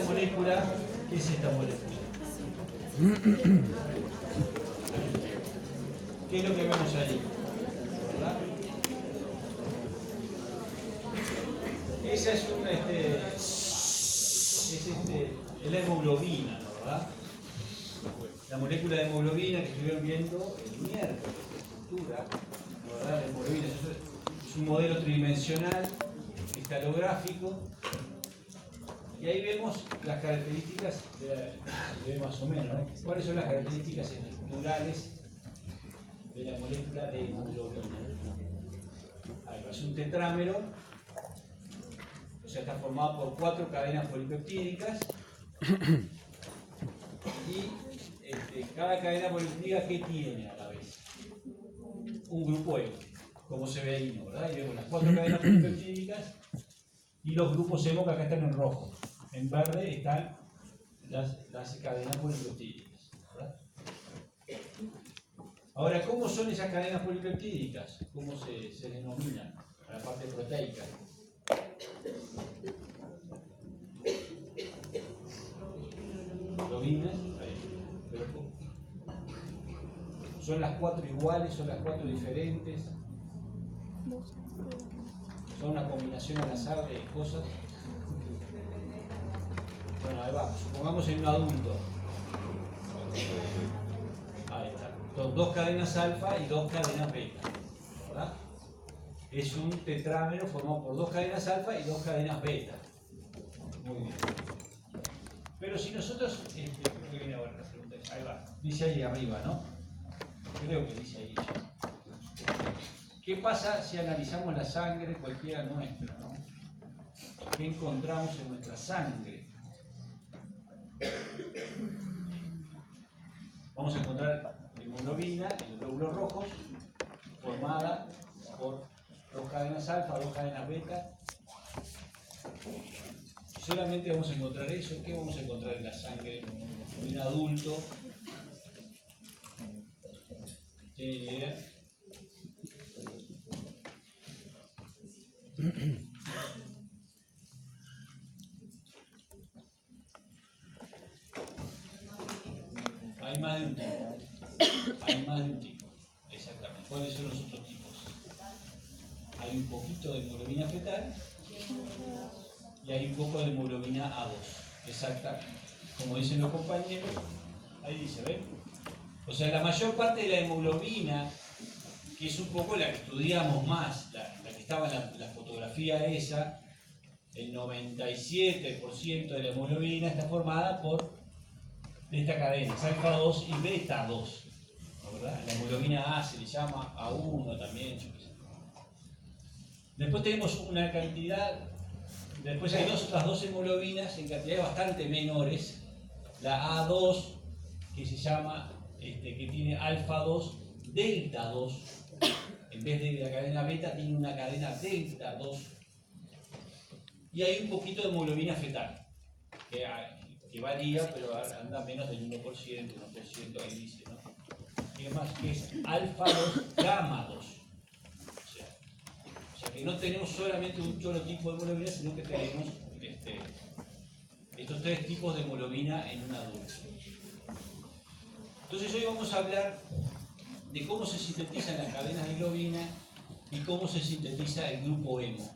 molécula, ¿qué es esta molécula? ¿Qué es lo que vemos ahí? ¿Verdad? Esa es una, es la hemoglobina, ¿no? ¿Verdad? La molécula de hemoglobina que estuvieron viendo el miércoles, estructura, ¿no? ¿Verdad? La hemoglobina es un modelo tridimensional, cristalográfico, y ahí vemos las características, más o menos, ¿no? ¿Cuáles son las características estructurales de la molécula de hemoglobina? Es un tetrámero, o sea, está formado por 4 cadenas polipeptídicas y cada cadena polipeptídica, ¿qué tiene a la vez? Un grupo hemo, como se ve ahí, ¿no? ¿Verdad? Y vemos las 4 cadenas polipeptídicas y los grupos hemo que acá están en rojo. En verde están las cadenas polipeptídicas, ¿verdad? Ahora, ¿cómo son esas cadenas polipeptídicas? ¿Cómo se denominan a la parte proteica? ¿Globinas? ¿Son las 4 iguales? ¿Son las 4 diferentes? ¿Son una combinación al azar de cosas? Bueno, ahí va. Supongamos en un adulto. Ahí está. Son 2 cadenas alfa y 2 cadenas beta, ¿verdad? Es un tetrámero formado por 2 cadenas alfa y 2 cadenas beta. Muy bien. Pero si nosotros, creo que viene ahora la pregunta, ahí va, dice ahí arriba, ¿no? Creo que dice ahí. ¿Qué pasa si analizamos la sangre cualquiera nuestra, ¿no? ¿Qué encontramos en nuestra sangre? Vamos a encontrar hemoglobina en los glóbulos rojos, formada por 2 cadenas alfa, 2 cadenas beta. Solamente vamos a encontrar eso. ¿Qué vamos a encontrar en la sangre de un adulto? ¿Tiene idea? Hay más de un tipo. Hay más de un tipo. Exactamente. ¿Cuáles son los otros tipos? Hay un poquito de hemoglobina fetal y hay un poco de hemoglobina A2. Exactamente. Como dicen los compañeros, ahí dice, ¿ven? O sea, la mayor parte de la hemoglobina, que es un poco la que estudiamos más, la que estaba en la fotografía esa, el 97% de la hemoglobina está formada por esta cadena, alfa 2 y beta 2, ¿verdad? La hemoglobina A se le llama A1 también, yo qué sé. Después tenemos una cantidad, después hay otras 2 hemoglobinas en cantidades bastante menores, la A2, que se llama, que tiene alfa 2, delta 2, en vez de la cadena beta tiene una cadena delta 2, y hay un poquito de hemoglobina fetal, que varía, pero anda menos del 1%, ahí dice, ¿no? Y además que es alfa 2, gamma 2. O sea que no tenemos solamente un solo tipo de hemoglobina, sino que tenemos estos 3 tipos de hemoglobina en un adulto. Entonces hoy vamos a hablar de cómo se sintetizan las cadenas de globina y cómo se sintetiza el grupo hemo.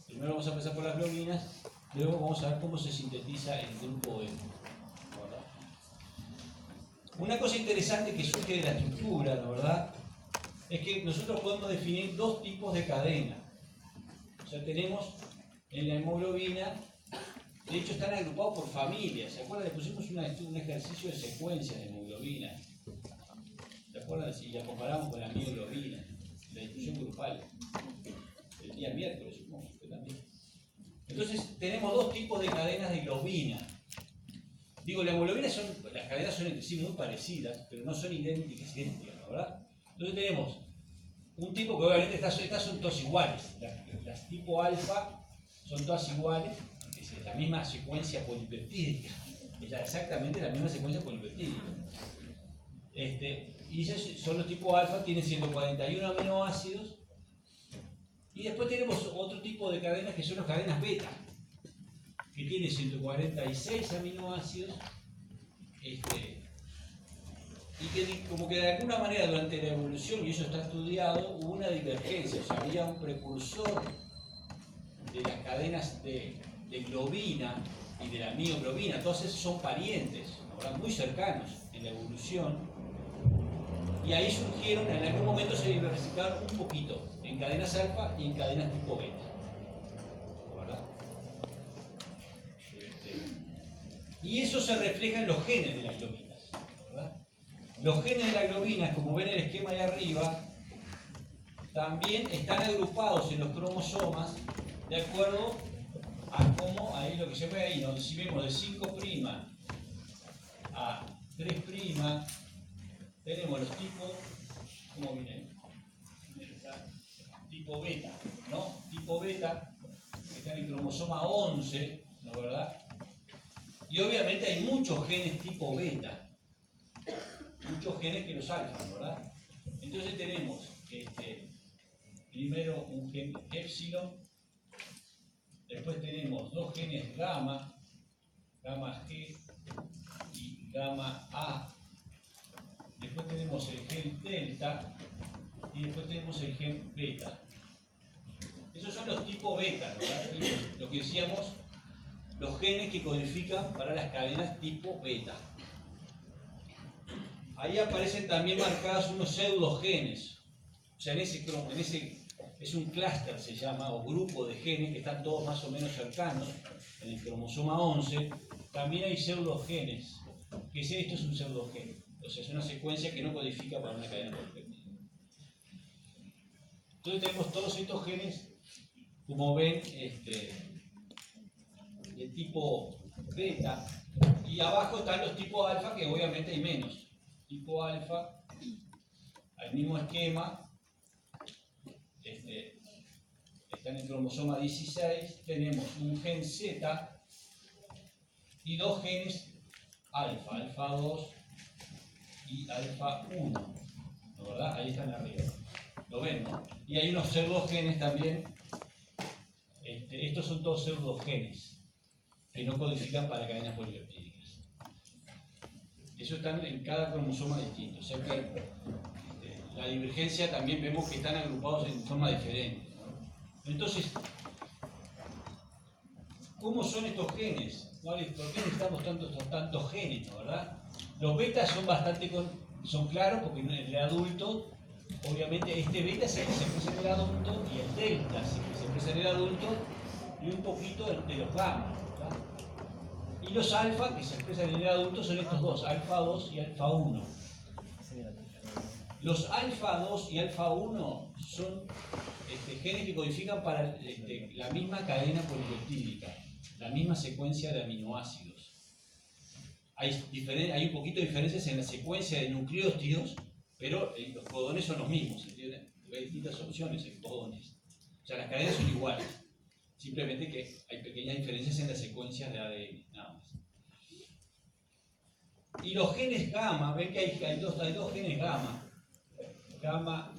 Primero vamos a empezar por las globinas, luego vamos a ver cómo se sintetiza el grupo hemo. ¿Verdad? Una cosa interesante que surge de la estructura, ¿no? ¿Verdad? Es que nosotros podemos definir 2 tipos de cadena. O sea, tenemos en la hemoglobina, de hecho están agrupados por familias. ¿Se acuerdan? Le pusimos un ejercicio de secuencias de hemoglobina. ¿Se acuerdan? Si la comparamos con la mioglobina, la distribución grupal, el día miércoles, supongo que también. Entonces, tenemos 2 tipos de cadenas de globina. Digo, las cadenas son entre sí muy parecidas, pero no son idénticas, ¿verdad? Entonces tenemos un tipo que obviamente estas son todas iguales. Las tipo alfa son todas iguales, es la misma secuencia polipeptídica. Es exactamente la misma secuencia polipeptídica. Y esos son los tipo alfa, tienen 141 aminoácidos. Y después tenemos otro tipo de cadenas que son las cadenas beta, que tiene 146 aminoácidos, y que como que de alguna manera durante la evolución, y eso está estudiado, hubo una divergencia, o sea, había un precursor de las cadenas de globina y de la mioglobina, todos esos son parientes, ¿verdad? Muy cercanos en la evolución, y ahí surgieron, en algún momento se diversificaron un poquito, en cadenas alfa y en cadenas tipo beta, ¿verdad? Y eso se refleja en los genes de las globinas, ¿verdad? Los genes de las globinas, como ven en el esquema de arriba, también están agrupados en los cromosomas de acuerdo a cómo, ahí lo que se ve ahí, donde si vemos de 5' a 3', tenemos los tipos, ¿cómo viene? Tipo beta, ¿no? Tipo beta, que está en el cromosoma 11, ¿no es verdad? Y obviamente hay muchos genes tipo beta, muchos genes que los alfan, ¿verdad? Entonces tenemos primero un gen épsilon, después tenemos dos genes gamma, gamma G y gamma A, después tenemos el gen delta y después tenemos el gen beta. Esos son los tipos beta, ¿verdad? Y lo que decíamos, los genes que codifican para las cadenas tipo beta. Ahí aparecen también marcados unos pseudogenes. O sea, en ese es un clúster, se llama, o grupo de genes que están todos más o menos cercanos, en el cromosoma 11. También hay pseudogenes. ¿Qué es esto? Es un pseudogen. O sea, es una secuencia que no codifica para una cadena polipéptida. Entonces tenemos todos estos genes, como ven, de tipo beta, y abajo están los tipos alfa, que obviamente hay menos. Tipo alfa, al mismo esquema, está en el cromosoma 16, tenemos un gen Z y dos genes alfa, alfa 2 y alfa 1, ¿no, verdad? Ahí están arriba. ¿Lo ven, no? Y hay unos pseudogenes también. Estos son todos pseudogenes que no codifican para cadenas polipeptídicas. Eso están en cada cromosoma distinto. O sea que la divergencia también vemos que están agrupados en forma diferente, ¿no? Entonces, ¿cómo son estos genes? ¿Por qué necesitamos tantos genes, ¿no, verdad? Los betas son claros porque en el adulto, obviamente, este beta es el que se expresa en el adulto y el delta es el que se expresa en el adulto y un poquito de los gamma, ¿verdad? Y los alfa que se expresan en el adulto son estos dos, alfa 2 y alfa 1. Los alfa 2 y alfa 1 son genes que codifican para la misma cadena polipeptídica, la misma secuencia de aminoácidos. Hay un poquito de diferencias en la secuencia de nucleótidos, pero los codones son los mismos, ¿entienden? Hay distintas opciones en codones. O sea, las cadenas son iguales, simplemente que hay pequeñas diferencias en las secuencias de ADN, nada más. Y los genes gamma, ven que hay dos genes gamma, gamma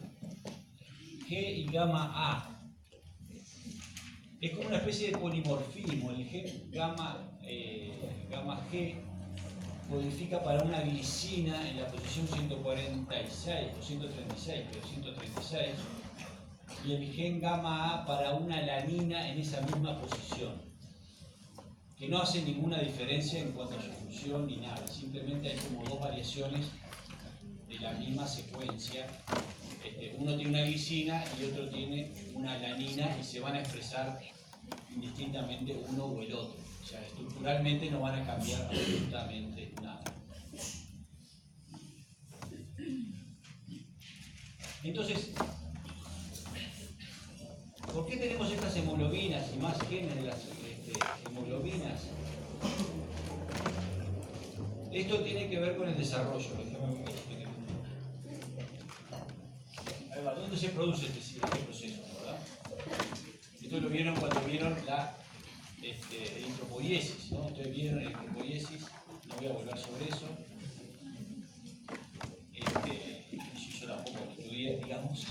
G y gamma A. Es como una especie de polimorfismo. El gen gamma G codifica para una glicina en la posición 146 o 136, pero 136, y el gen gamma A para una alanina en esa misma posición, que no hace ninguna diferencia en cuanto a su función ni nada, simplemente hay como dos variaciones de la misma secuencia. Uno tiene una glicina y otro tiene una alanina y se van a expresar indistintamente uno o el otro. O sea, estructuralmente no van a cambiar absolutamente nada. Entonces, ¿por qué tenemos estas hemoglobinas y más genes de las hemoglobinas? Esto tiene que ver con el desarrollo. ¿Dónde se produce este proceso, verdad? Esto lo vieron cuando vieron la eritropoiesis, ¿no? Ustedes vieron la eritropoiesis, no voy a volver sobre eso. Yo tampoco lo estudié, digamos.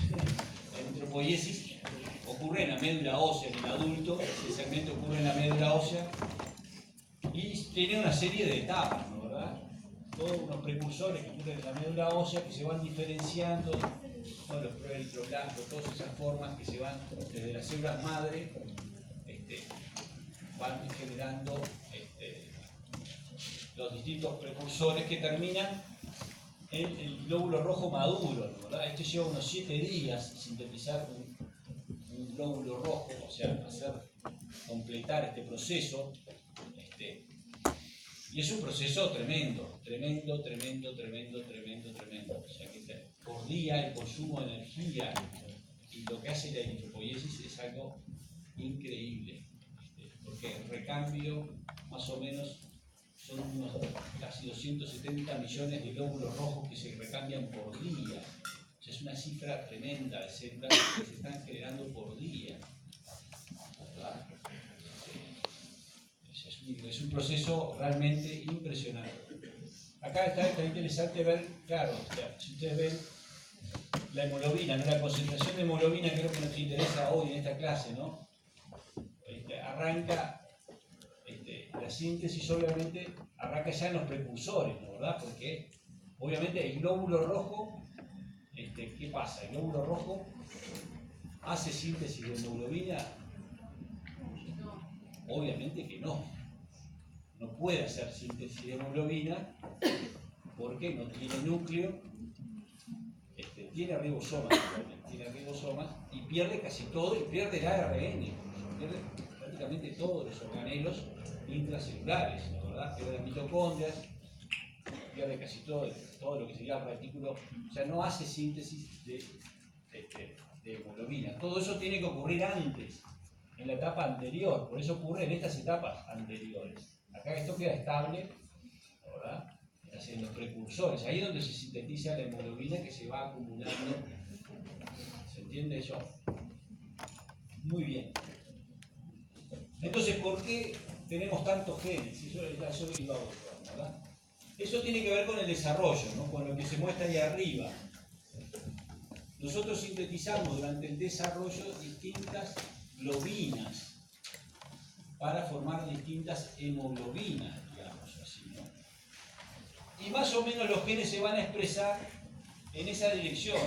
La eritropoiesis ocurre en la médula ósea en el adulto, especialmente ocurre en la médula ósea Y tiene una serie de etapas, ¿no, verdad? Todos unos precursores que ocurren en la médula ósea que se van diferenciando, ¿no? Los proeritroblastos, todas esas formas que se van desde las células madre, van generando los distintos precursores que terminan en el glóbulo rojo maduro, ¿no, verdad? Esto lleva unos 7 días sintetizar un glóbulo rojo, o sea, completar este proceso. Y es un proceso tremendo. O sea que por día el consumo de energía y lo que hace la eritropoiesis es algo increíble. Porque el recambio, más o menos, son unos casi 270 millones de glóbulos rojos que se recambian por día. O sea, es una cifra tremenda de células que se están generando por día, ¿verdad? Es un proceso realmente impresionante. Acá está interesante ver, claro, si ustedes ven la hemoglobina, ¿no? La concentración de hemoglobina, que es lo que nos interesa hoy en esta clase, ¿no? Arranca la síntesis, obviamente, arranca ya en los precursores, ¿no, verdad? Porque obviamente el glóbulo rojo, ¿qué pasa? El glóbulo rojo hace síntesis de hemoglobina. Obviamente que no. No puede hacer síntesis de hemoglobina porque no tiene núcleo, tiene ribosomas y pierde casi todo, y pierde el ARN, pierde prácticamente todos los organelos intracelulares, ¿no, verdad? Pierde las mitocondrias, pierde casi todo lo que sería el retículo, o sea, no hace síntesis de hemoglobina. Todo eso tiene que ocurrir antes, en la etapa anterior, por eso ocurre en estas etapas anteriores. Acá esto queda estable, ¿verdad? En los precursores, ahí es donde se sintetiza la hemoglobina que se va acumulando. ¿Se entiende eso? Muy bien. Entonces, ¿por qué tenemos tantos genes? Eso iba a buscar, ¿verdad? Eso tiene que ver con el desarrollo, ¿no? Con lo que se muestra ahí arriba. Nosotros sintetizamos durante el desarrollo distintas globinas para formar distintas hemoglobinas, digamos así, ¿no? Y más o menos los genes se van a expresar en esa dirección,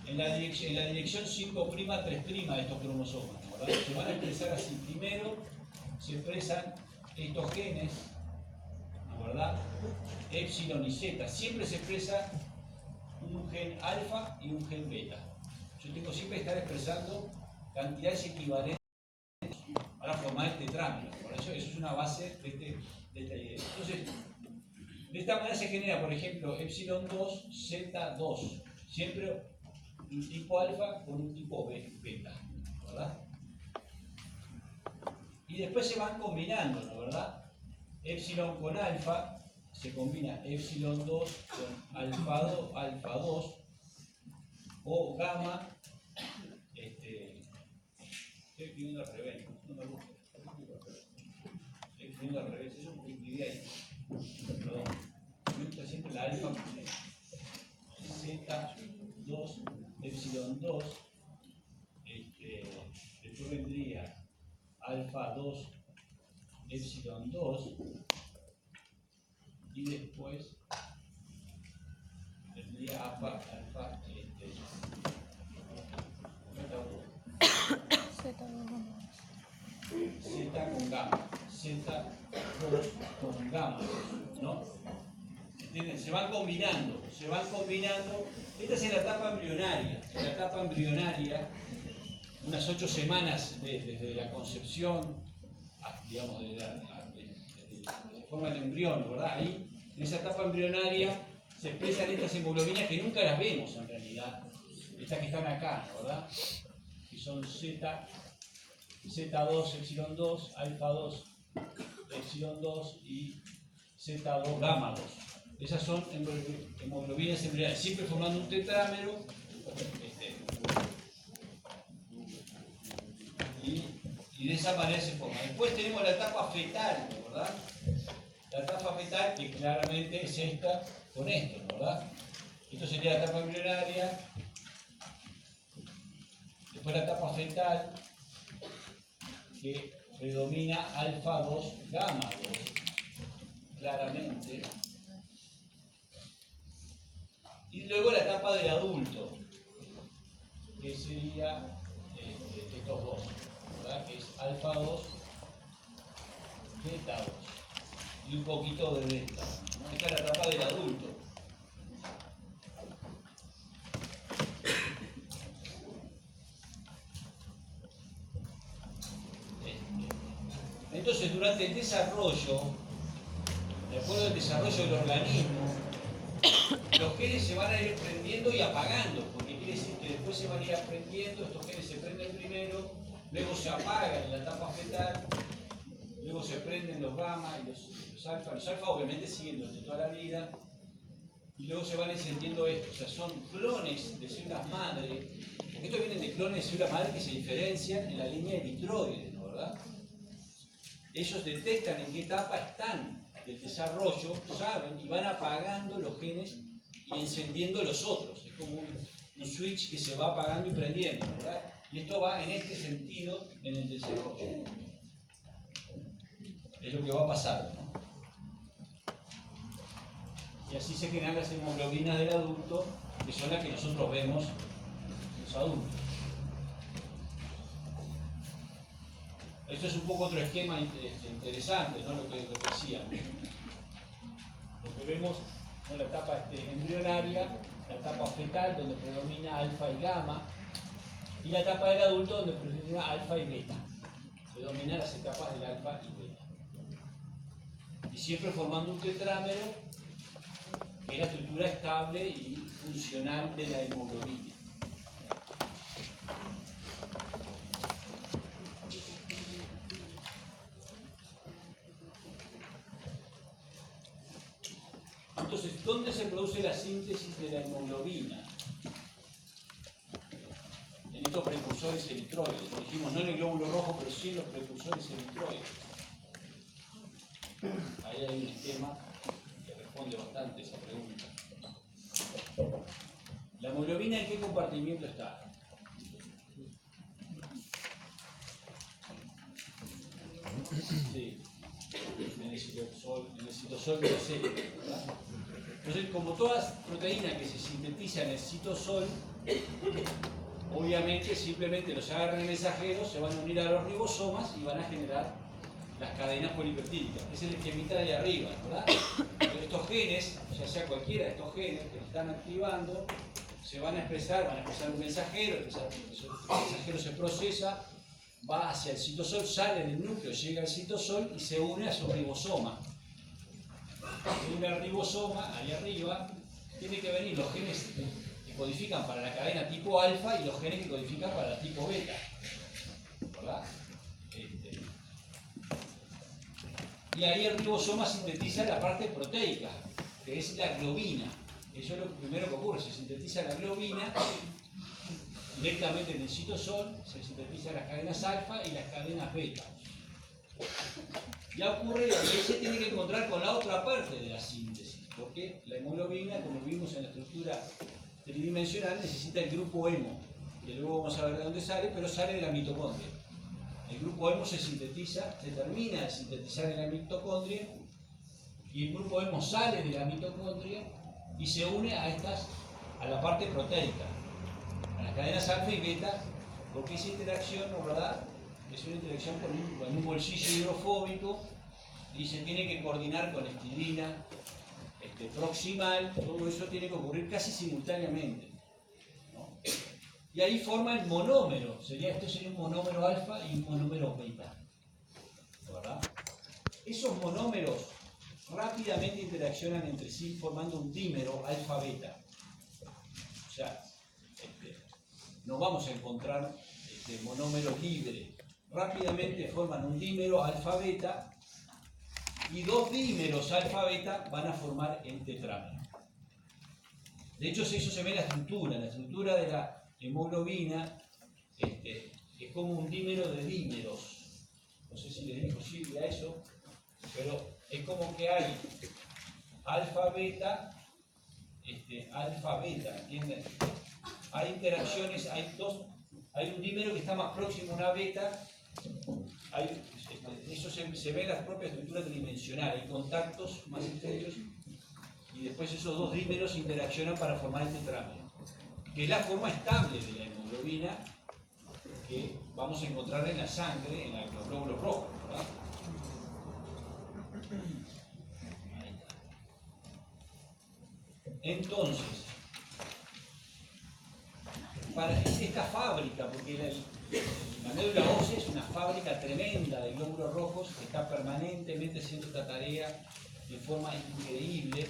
en la dirección 5', 3' de estos cromosomas, ¿no? ¿Verdad? Se van a expresar así. Primero se expresan estos genes, ¿no? ¿Verdad? Epsilon y Z. Siempre se expresa un gen alfa y un gen beta. Yo tengo siempre que estar expresando cantidades equivalentes para formar este trámite. Por eso es una base de esta idea. Entonces, de esta manera se genera, por ejemplo, epsilon 2, Z2. Siempre un tipo alfa con un tipo beta, ¿verdad? Y después se van combinando, ¿no, verdad? Epsilon con alfa, se combina epsilon 2 con alfa 2, o gamma, estoy escribiendo al revés, no me gusta. Estoy escribiendo al revés, eso porque escribí ahí. Perdón. Me gusta siempre la alfa Z2, epsilon 2, después vendría alfa 2, epsilon 2, y después vendría alfa Z con gamma, Z2 con gamma, ¿no? ¿Entienden? Se van combinando. Esta es la etapa embrionaria. En la etapa embrionaria, unas 8 semanas desde la concepción, digamos, se forma el embrión, ¿verdad? Ahí, en esa etapa embrionaria, se expresan estas hemoglobinas que nunca las vemos en realidad. Estas que están acá, ¿verdad? Que son Z2, epsilon 2, alfa 2, epsilon 2 y Z2, gamma 2. Esas son hemoglobinas embrionarias, siempre formando un tetrámero. Y de esa manera se forma. Después tenemos la etapa fetal, ¿verdad? La etapa fetal, que claramente es esta con esto, ¿verdad? Esto sería la etapa embrionaria. Después la etapa fetal, que predomina alfa 2, gamma 2, claramente. Y luego la etapa del adulto, que sería estos dos, ¿verdad? Que es alfa 2, beta 2 y un poquito de beta, ¿no? Esta es la etapa del adulto. Entonces, durante el desarrollo, de acuerdo al desarrollo del organismo, los genes se van a ir prendiendo y apagando, porque quiere decir que después se van a ir aprendiendo, estos genes se prenden primero, luego se apagan en la etapa fetal, luego se prenden los gamma y los alfa. Los alfa obviamente siguen durante toda la vida, y luego se van encendiendo estos. O sea, son clones de células madre, porque estos vienen de clones de células madre que se diferencian en la línea eritroide, ¿no? ¿Verdad? Ellos detectan en qué etapa están del desarrollo, saben, y van apagando los genes y encendiendo los otros. Es como un switch que se va apagando y prendiendo, ¿verdad? Y esto va en este sentido en el desarrollo. Es lo que va a pasar, ¿no? Y así se generan las hemoglobinas del adulto, que son las que nosotros vemos en los adultos. Esto es un poco otro esquema interesante, ¿no? Lo que decíamos. Lo que vemos en la etapa embrionaria, la etapa fetal, donde predomina alfa y gamma, y la etapa del adulto, donde predomina alfa y beta. Predominan las etapas del alfa y beta. Y siempre formando un tetrámero, que es la estructura estable y funcional de la hemoglobina. Entonces, ¿dónde se produce la síntesis de la hemoglobina? En estos precursores eritroides. Dijimos no en el glóbulo rojo, pero sí en los precursores eritroides. Ahí hay un esquema que responde bastante a esa pregunta. ¿La hemoglobina en qué compartimiento está? Sí, en el citosol de la célula, ¿verdad? Entonces, como todas proteínas que se sintetizan en el citosol, obviamente simplemente los ARN mensajeros se van a unir a los ribosomas y van a generar las cadenas polipeptídicas. Ese es el esquemita de arriba, ¿verdad? Pero estos genes, ya sea cualquiera de estos genes que están activando, se van a expresar un mensajero, el mensajero se procesa, va hacia el citosol, sale del núcleo, llega al citosol y se une a su ribosoma. Se une al ribosoma, ahí arriba, tiene que venir los genes que codifican para la cadena tipo alfa y los genes que codifican para la tipo beta. ¿Verdad? Y ahí el ribosoma sintetiza la parte proteica, que es la globina. Eso es lo primero que ocurre, se sintetiza la globina directamente en el citosol, se sintetizan las cadenas alfa y las cadenas beta. Ya ocurre, y ahí se tiene que encontrar con la otra parte de la síntesis, porque la hemoglobina, como vimos en la estructura tridimensional, necesita el grupo hemo, que luego vamos a ver de dónde sale, pero sale de la mitocondria. El grupo hemo se sintetiza, se termina de sintetizar en la mitocondria, y el grupo hemo sale de la mitocondria y se une a la parte proteica, a las cadenas alfa y beta, porque esa interacción, ¿verdad?, es una interacción con un bolsillo hidrofóbico y se tiene que coordinar con estidina proximal. Todo eso tiene que ocurrir casi simultáneamente, ¿no? Y ahí forma el monómero. Esto sería un monómero alfa y un monómero beta, ¿verdad? Esos monómeros rápidamente interaccionan entre sí formando un dímero alfa-beta. O sea, no vamos a encontrar monómeros libres. Rápidamente forman un dímero alfa-beta y dos dímeros alfa-beta van a formar el tetrámero. De hecho, eso se ve en la estructura de la hemoglobina es como un dímero de dímeros. No sé si les dijo Silvia eso, pero es como que hay alfa-beta, alfa-beta, ¿entienden? Hay interacciones, hay un dímero que está más próximo a una beta, hay eso se ve en las propias estructuras tridimensionales, hay contactos más estrechos y después esos dos dímeros interaccionan para formar el tetrámero, que es la forma estable de la hemoglobina que vamos a encontrar en la sangre, en los glóbulos rojos, ¿verdad? Entonces, para esta fábrica, porque la médula ósea es una fábrica tremenda de glóbulos rojos que está permanentemente haciendo esta tarea de forma increíble,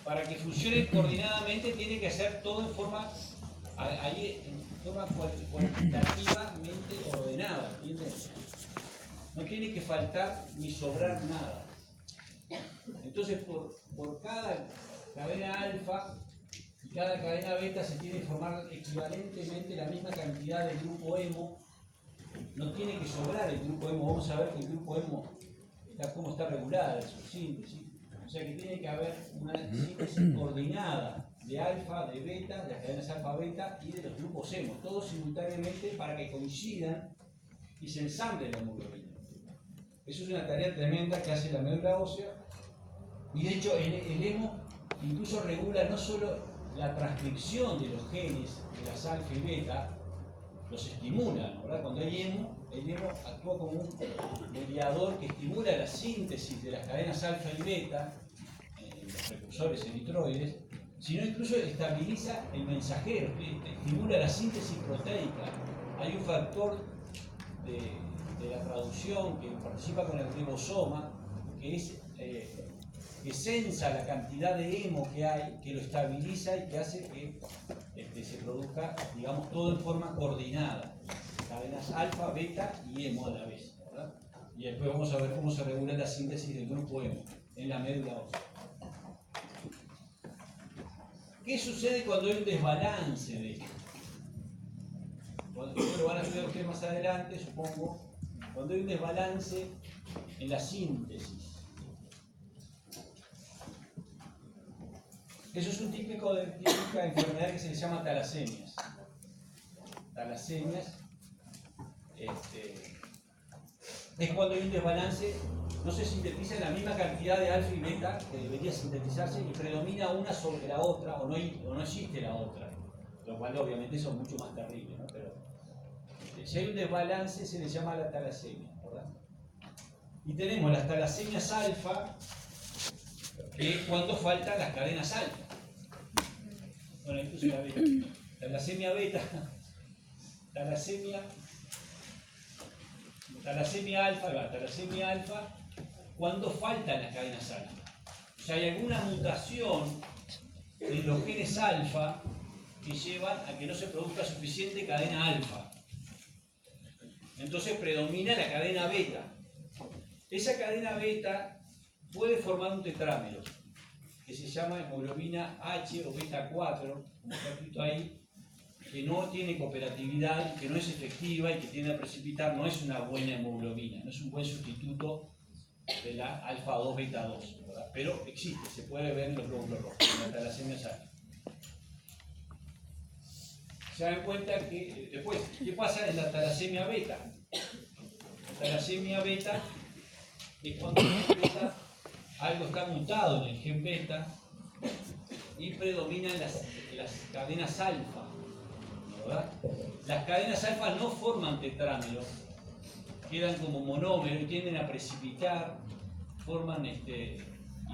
para que funcione coordinadamente tiene que hacer todo en forma cuantitativamente ordenada, ¿entiendes? No tiene que faltar ni sobrar nada. Entonces, por cada cadena alfa y cada cadena beta se tiene que formar equivalentemente la misma cantidad de grupo hemo. No tiene que sobrar el grupo hemo. Vamos a ver que el grupo hemo cómo está regulada su síntesis. O sea que tiene que haber una síntesis coordinada de alfa, de beta, de las cadenas alfa-beta y de los grupos hemo, todos simultáneamente para que coincidan y se ensamble la hemoglobina. Eso es una tarea tremenda que hace la médula ósea. Y de hecho el hemo incluso regula no solo la transcripción de los genes de las alfa y beta, los estimula, ¿no? ¿Verdad? Cuando hay hemo, el hemo actúa como un mediador que estimula la síntesis de las cadenas alfa y beta, los precursores eritroides, sino incluso estabiliza el mensajero, estimula la síntesis proteica. Hay un factor de la traducción que participa con el ribosoma, que es que sensa la cantidad de hemo que hay, que lo estabiliza y que hace que se produzca, digamos, todo en forma coordinada. Cadenas alfa, beta y hemo a la vez, ¿verdad? Y después vamos a ver cómo se regula la síntesis del grupo hemo en la médula ósea. ¿Qué sucede cuando hay un desbalance de esto? Esto lo van a estudiar ustedes más adelante, supongo. Cuando hay un desbalance en la síntesis. Eso es un típica enfermedad que se llama talasemias. Talasemias es cuando hay un desbalance, no se sintetiza la misma cantidad de alfa y beta que debería sintetizarse y predomina una sobre la otra o no existe la otra, lo cual obviamente son mucho más terrible, ¿no? Pero si hay un desbalance se le llama la talasemia, ¿verdad? Y tenemos las talasemias alfa, que es cuando faltan las cadenas alfa. Bueno, incluso la beta. Talasemia beta, talasemia alfa, cuando faltan las cadenas alfa. O sea, hay alguna mutación de los genes alfa que llevan a que no se produzca suficiente cadena alfa. Entonces predomina la cadena beta. Esa cadena beta puede formar un tetrámero que se llama hemoglobina H o beta 4, como está escrito ahí, que no tiene cooperatividad, que no es efectiva y que tiende a precipitar, no es una buena hemoglobina, no es un buen sustituto de la alfa 2 beta 2, ¿verdad? Pero existe, se puede ver en los glóbulos rojos, en la talasemia alfa. Se dan cuenta que después, ¿qué pasa en la talasemia beta? La talasemia beta es cuando algo está mutado en el gen beta y predominan las cadenas alfa, ¿verdad? Las cadenas alfa no forman tetrámero, quedan como monómero y tienden a precipitar,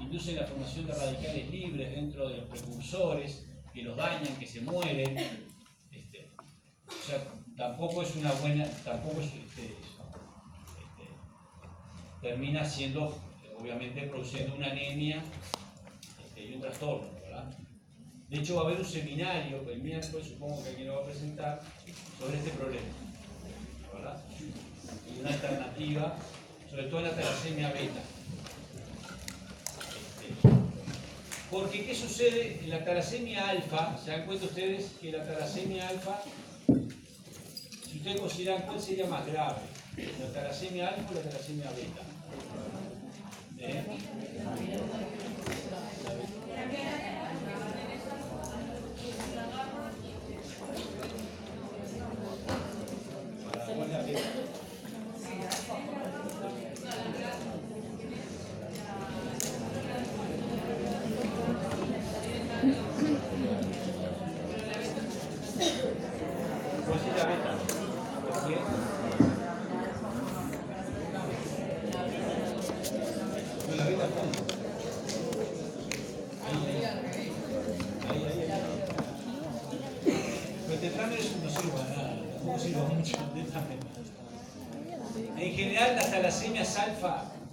inducen la formación de radicales libres dentro de los precursores que los dañan, que se mueren. O sea, tampoco es una buena, termina siendo, obviamente, produciendo una anemia y un trastorno, ¿verdad? De hecho, va a haber un seminario, el miércoles, supongo que alguien lo va a presentar, sobre este problema, ¿verdad? Y una alternativa, sobre todo en la talasemia beta. Porque, ¿qué sucede en la talasemia alfa? ¿Se dan cuenta ustedes que la talasemia alfa, si ustedes consideran cuál sería más grave, la talasemia alfa o la talasemia beta?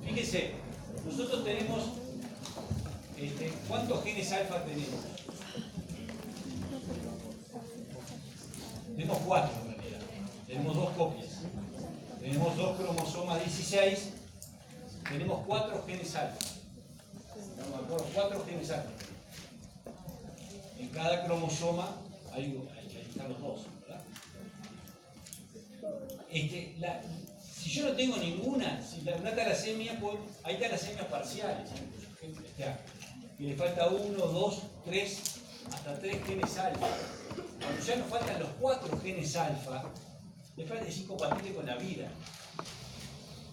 Fíjense, nosotros tenemos, ¿cuántos genes alfa tenemos? Tenemos 4 en realidad. Tenemos 2 copias. Tenemos 2 cromosomas 16. Tenemos 4 genes alfa. ¿Estamos de acuerdo? 4 genes alfa. En cada cromosoma ahí están los 2, ¿verdad? Si yo no tengo ninguna, si una talasemia, pues, hay talasemias parciales, que le falta 1, 2, 3, hasta 3 genes alfa. Cuando ya nos faltan los 4 genes alfa, es incompatible con la vida.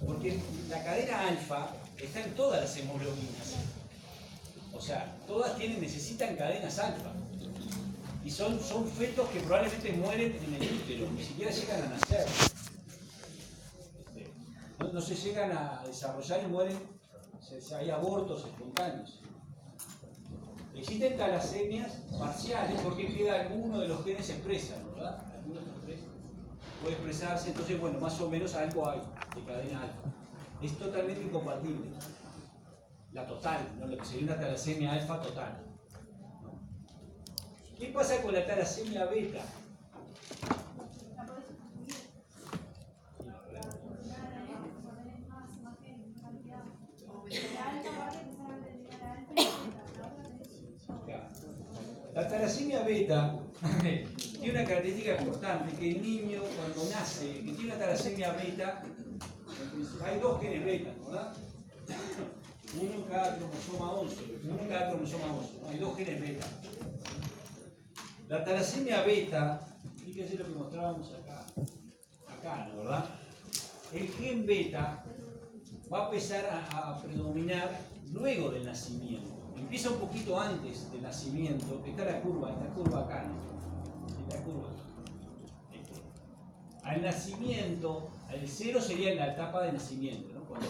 Porque la cadena alfa está en todas las hemoglobinas. O sea, todas necesitan cadenas alfa. Y son fetos que probablemente mueren en el útero, ni siquiera llegan a nacer. No se llegan a desarrollar y mueren, hay abortos espontáneos. Existen talasemias parciales porque queda alguno de los genes expresan, ¿verdad? Algunos puede expresarse, entonces bueno, más o menos algo hay de cadena alfa. Es totalmente incompatible. La total, ¿no? Lo que sería una talasemia alfa total. ¿Qué pasa con la talasemia beta? La talasemia beta tiene una característica importante, que el niño cuando nace, que tiene una talasemia beta, hay 2 genes beta, ¿verdad? Uno en cada cromosoma 11, ¿no? Hay 2 genes beta. La talasemia beta, fíjense lo que mostrábamos acá, ¿no? ¿Verdad? El gen beta va a empezar a predominar luego del nacimiento. Empieza un poquito antes del nacimiento, que está esta curva acá, ¿no? Esta curva. Al nacimiento, el 0 sería en la etapa de nacimiento, ¿no? Cuando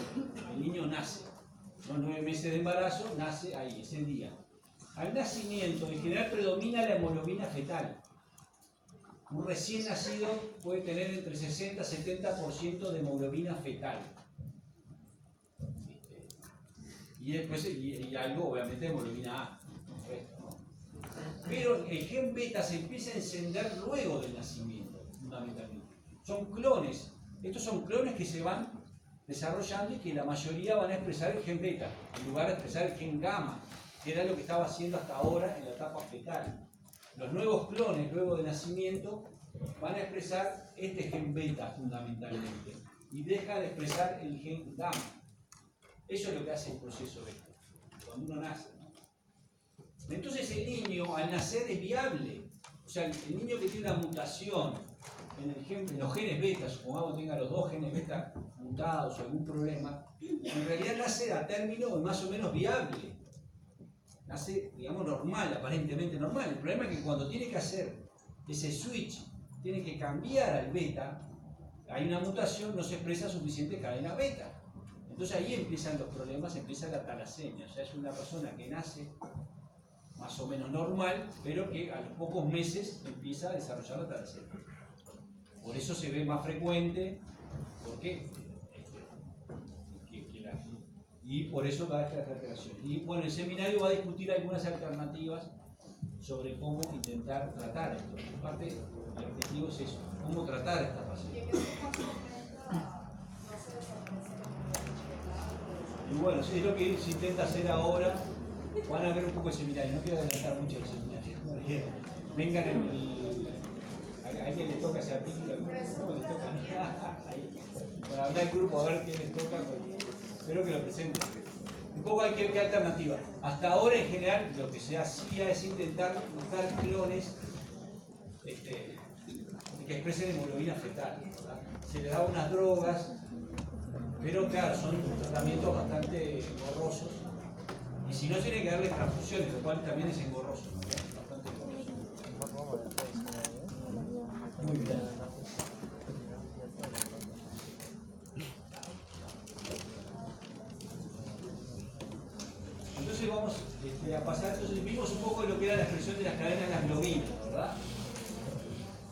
el niño nace. Los 9 meses de embarazo, nace ahí, ese día. Al nacimiento, en general predomina la hemoglobina fetal. Un recién nacido puede tener entre 60 y 70% de hemoglobina fetal. Y después, y algo, obviamente, de hemoglobina A. Pero el gen beta se empieza a encender luego del nacimiento, fundamentalmente. Son clones. Estos son clones que se van desarrollando y que la mayoría van a expresar el gen beta, en lugar de expresar el gen gamma, que era lo que estaba haciendo hasta ahora en la etapa fetal. Los nuevos clones, luego del nacimiento, van a expresar este gen beta, fundamentalmente. Y deja de expresar el gen gamma. Eso es lo que hace el proceso beta, cuando uno nace, ¿no? Entonces el niño, al nacer, es viable. O sea, el niño que tiene una mutación en los genes beta, supongamos que tenga los 2 genes beta mutados o algún problema, en realidad nace a término más o menos viable. Nace, digamos, normal, aparentemente normal. El problema es que cuando tiene que hacer ese switch, tiene que cambiar al beta, hay una mutación, no se expresa suficiente cadena beta. Entonces ahí empiezan los problemas, empieza la talasemia. O sea, es una persona que nace más o menos normal, pero que a los pocos meses empieza a desarrollar la talasemia. Por eso se ve más frecuente, porque y por eso va a esta alteración. Y bueno, el seminario va a discutir algunas alternativas sobre cómo intentar tratar esto. En parte, el objetivo es eso, cómo tratar a esta paciente. Y bueno, es lo que se intenta hacer ahora. Van a ver un poco el seminario, no quiero adelantar mucho el seminario. Vengan a alguien le toca ese artículo, ¿no? Les toca. Para hablar el grupo, a ver quién les toca, espero que lo presenten. Un poco hay que ver qué alternativa. Hasta ahora, en general, lo que se hacía es intentar buscar clones que expresen hemoglobina fetal, ¿verdad? Se les daba unas drogas, pero claro, son tratamientos bastante engorrosos. Y si no, tienen que darles transfusiones, lo cual también es engorroso, ¿no? Bastante engorroso. Muy bien. Entonces vamos a pasar, entonces vimos un poco lo que era la expresión de las cadenas de las globinas, ¿verdad?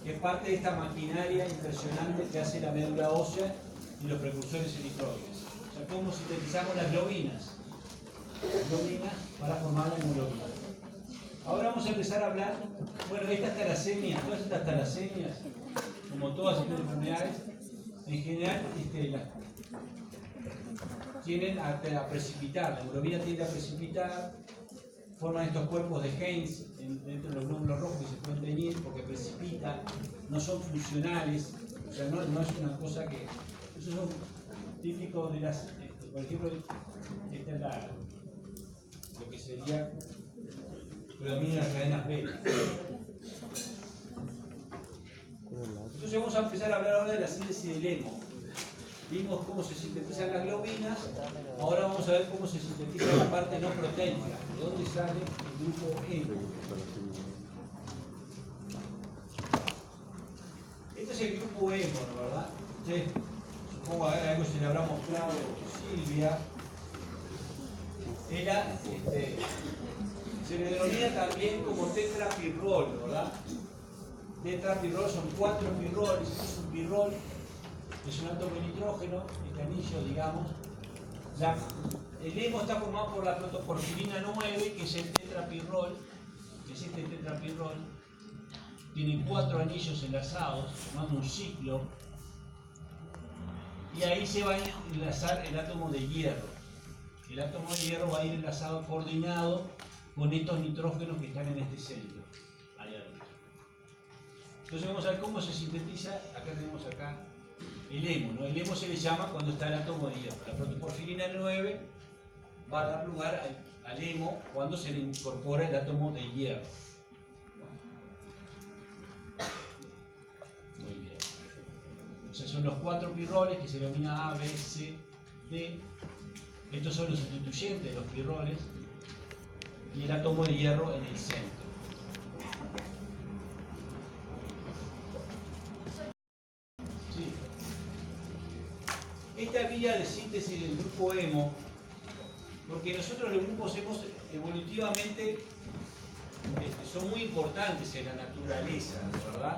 Que es parte de esta maquinaria impresionante que hace la médula ósea y los precursores electrónicos. O sea, cómo sintetizamos las globinas. Globinas para formar la hemoglobina. Ahora vamos a empezar a hablar, bueno, de estas talasemias, todas estas talasemias, como todas estas enfermedades, en general tienden a precipitar, la hemoglobina tiende a precipitar, forman estos cuerpos de Heinz dentro de los glóbulos rojos que se pueden teñir porque precipitan, no son funcionales, o sea, no es una cosa que... Esos son típicos de las... por ejemplo, esta es lo que sería predomina las cadenas beta. Entonces vamos a empezar a hablar ahora de la síntesis del hemo. Vimos cómo se sintetizan las globinas, ahora vamos a ver cómo se sintetiza la parte no proteica, de dónde sale el grupo hemo. Este es el grupo hemo, ¿no? ¿Verdad? Supongo que algo se le habrá mostrado Silvia. Se le denomina también como tetrapirrol, ¿verdad? Tetrapirrol son 4 pirroles, este es un pirrol, es un átomo de nitrógeno, este anillo, digamos. El hemo está formado por la protoporfirina 9, que es el tetrapirrol, que es este tetrapirrol. Tiene 4 anillos enlazados, formando un ciclo. Y ahí se va a enlazar el átomo de hierro. El átomo de hierro va a ir enlazado, coordinado con estos nitrógenos que están en este centro, allá adentro. Entonces vamos a ver cómo se sintetiza. Acá tenemos el hemo, ¿no? El hemo se le llama cuando está el átomo de hierro. La protoporfirina 9 va a dar lugar al hemo cuando se le incorpora el átomo de hierro. Muy bien. Entonces son los 4 pirroles que se denomina A, B, C, D. Estos son los sustituyentes de los pirroles y el átomo de hierro en el centro. Sí. Esta vía de síntesis del grupo hemo, porque nosotros los grupos hemos evolutivamente son muy importantes en la naturaleza, ¿verdad?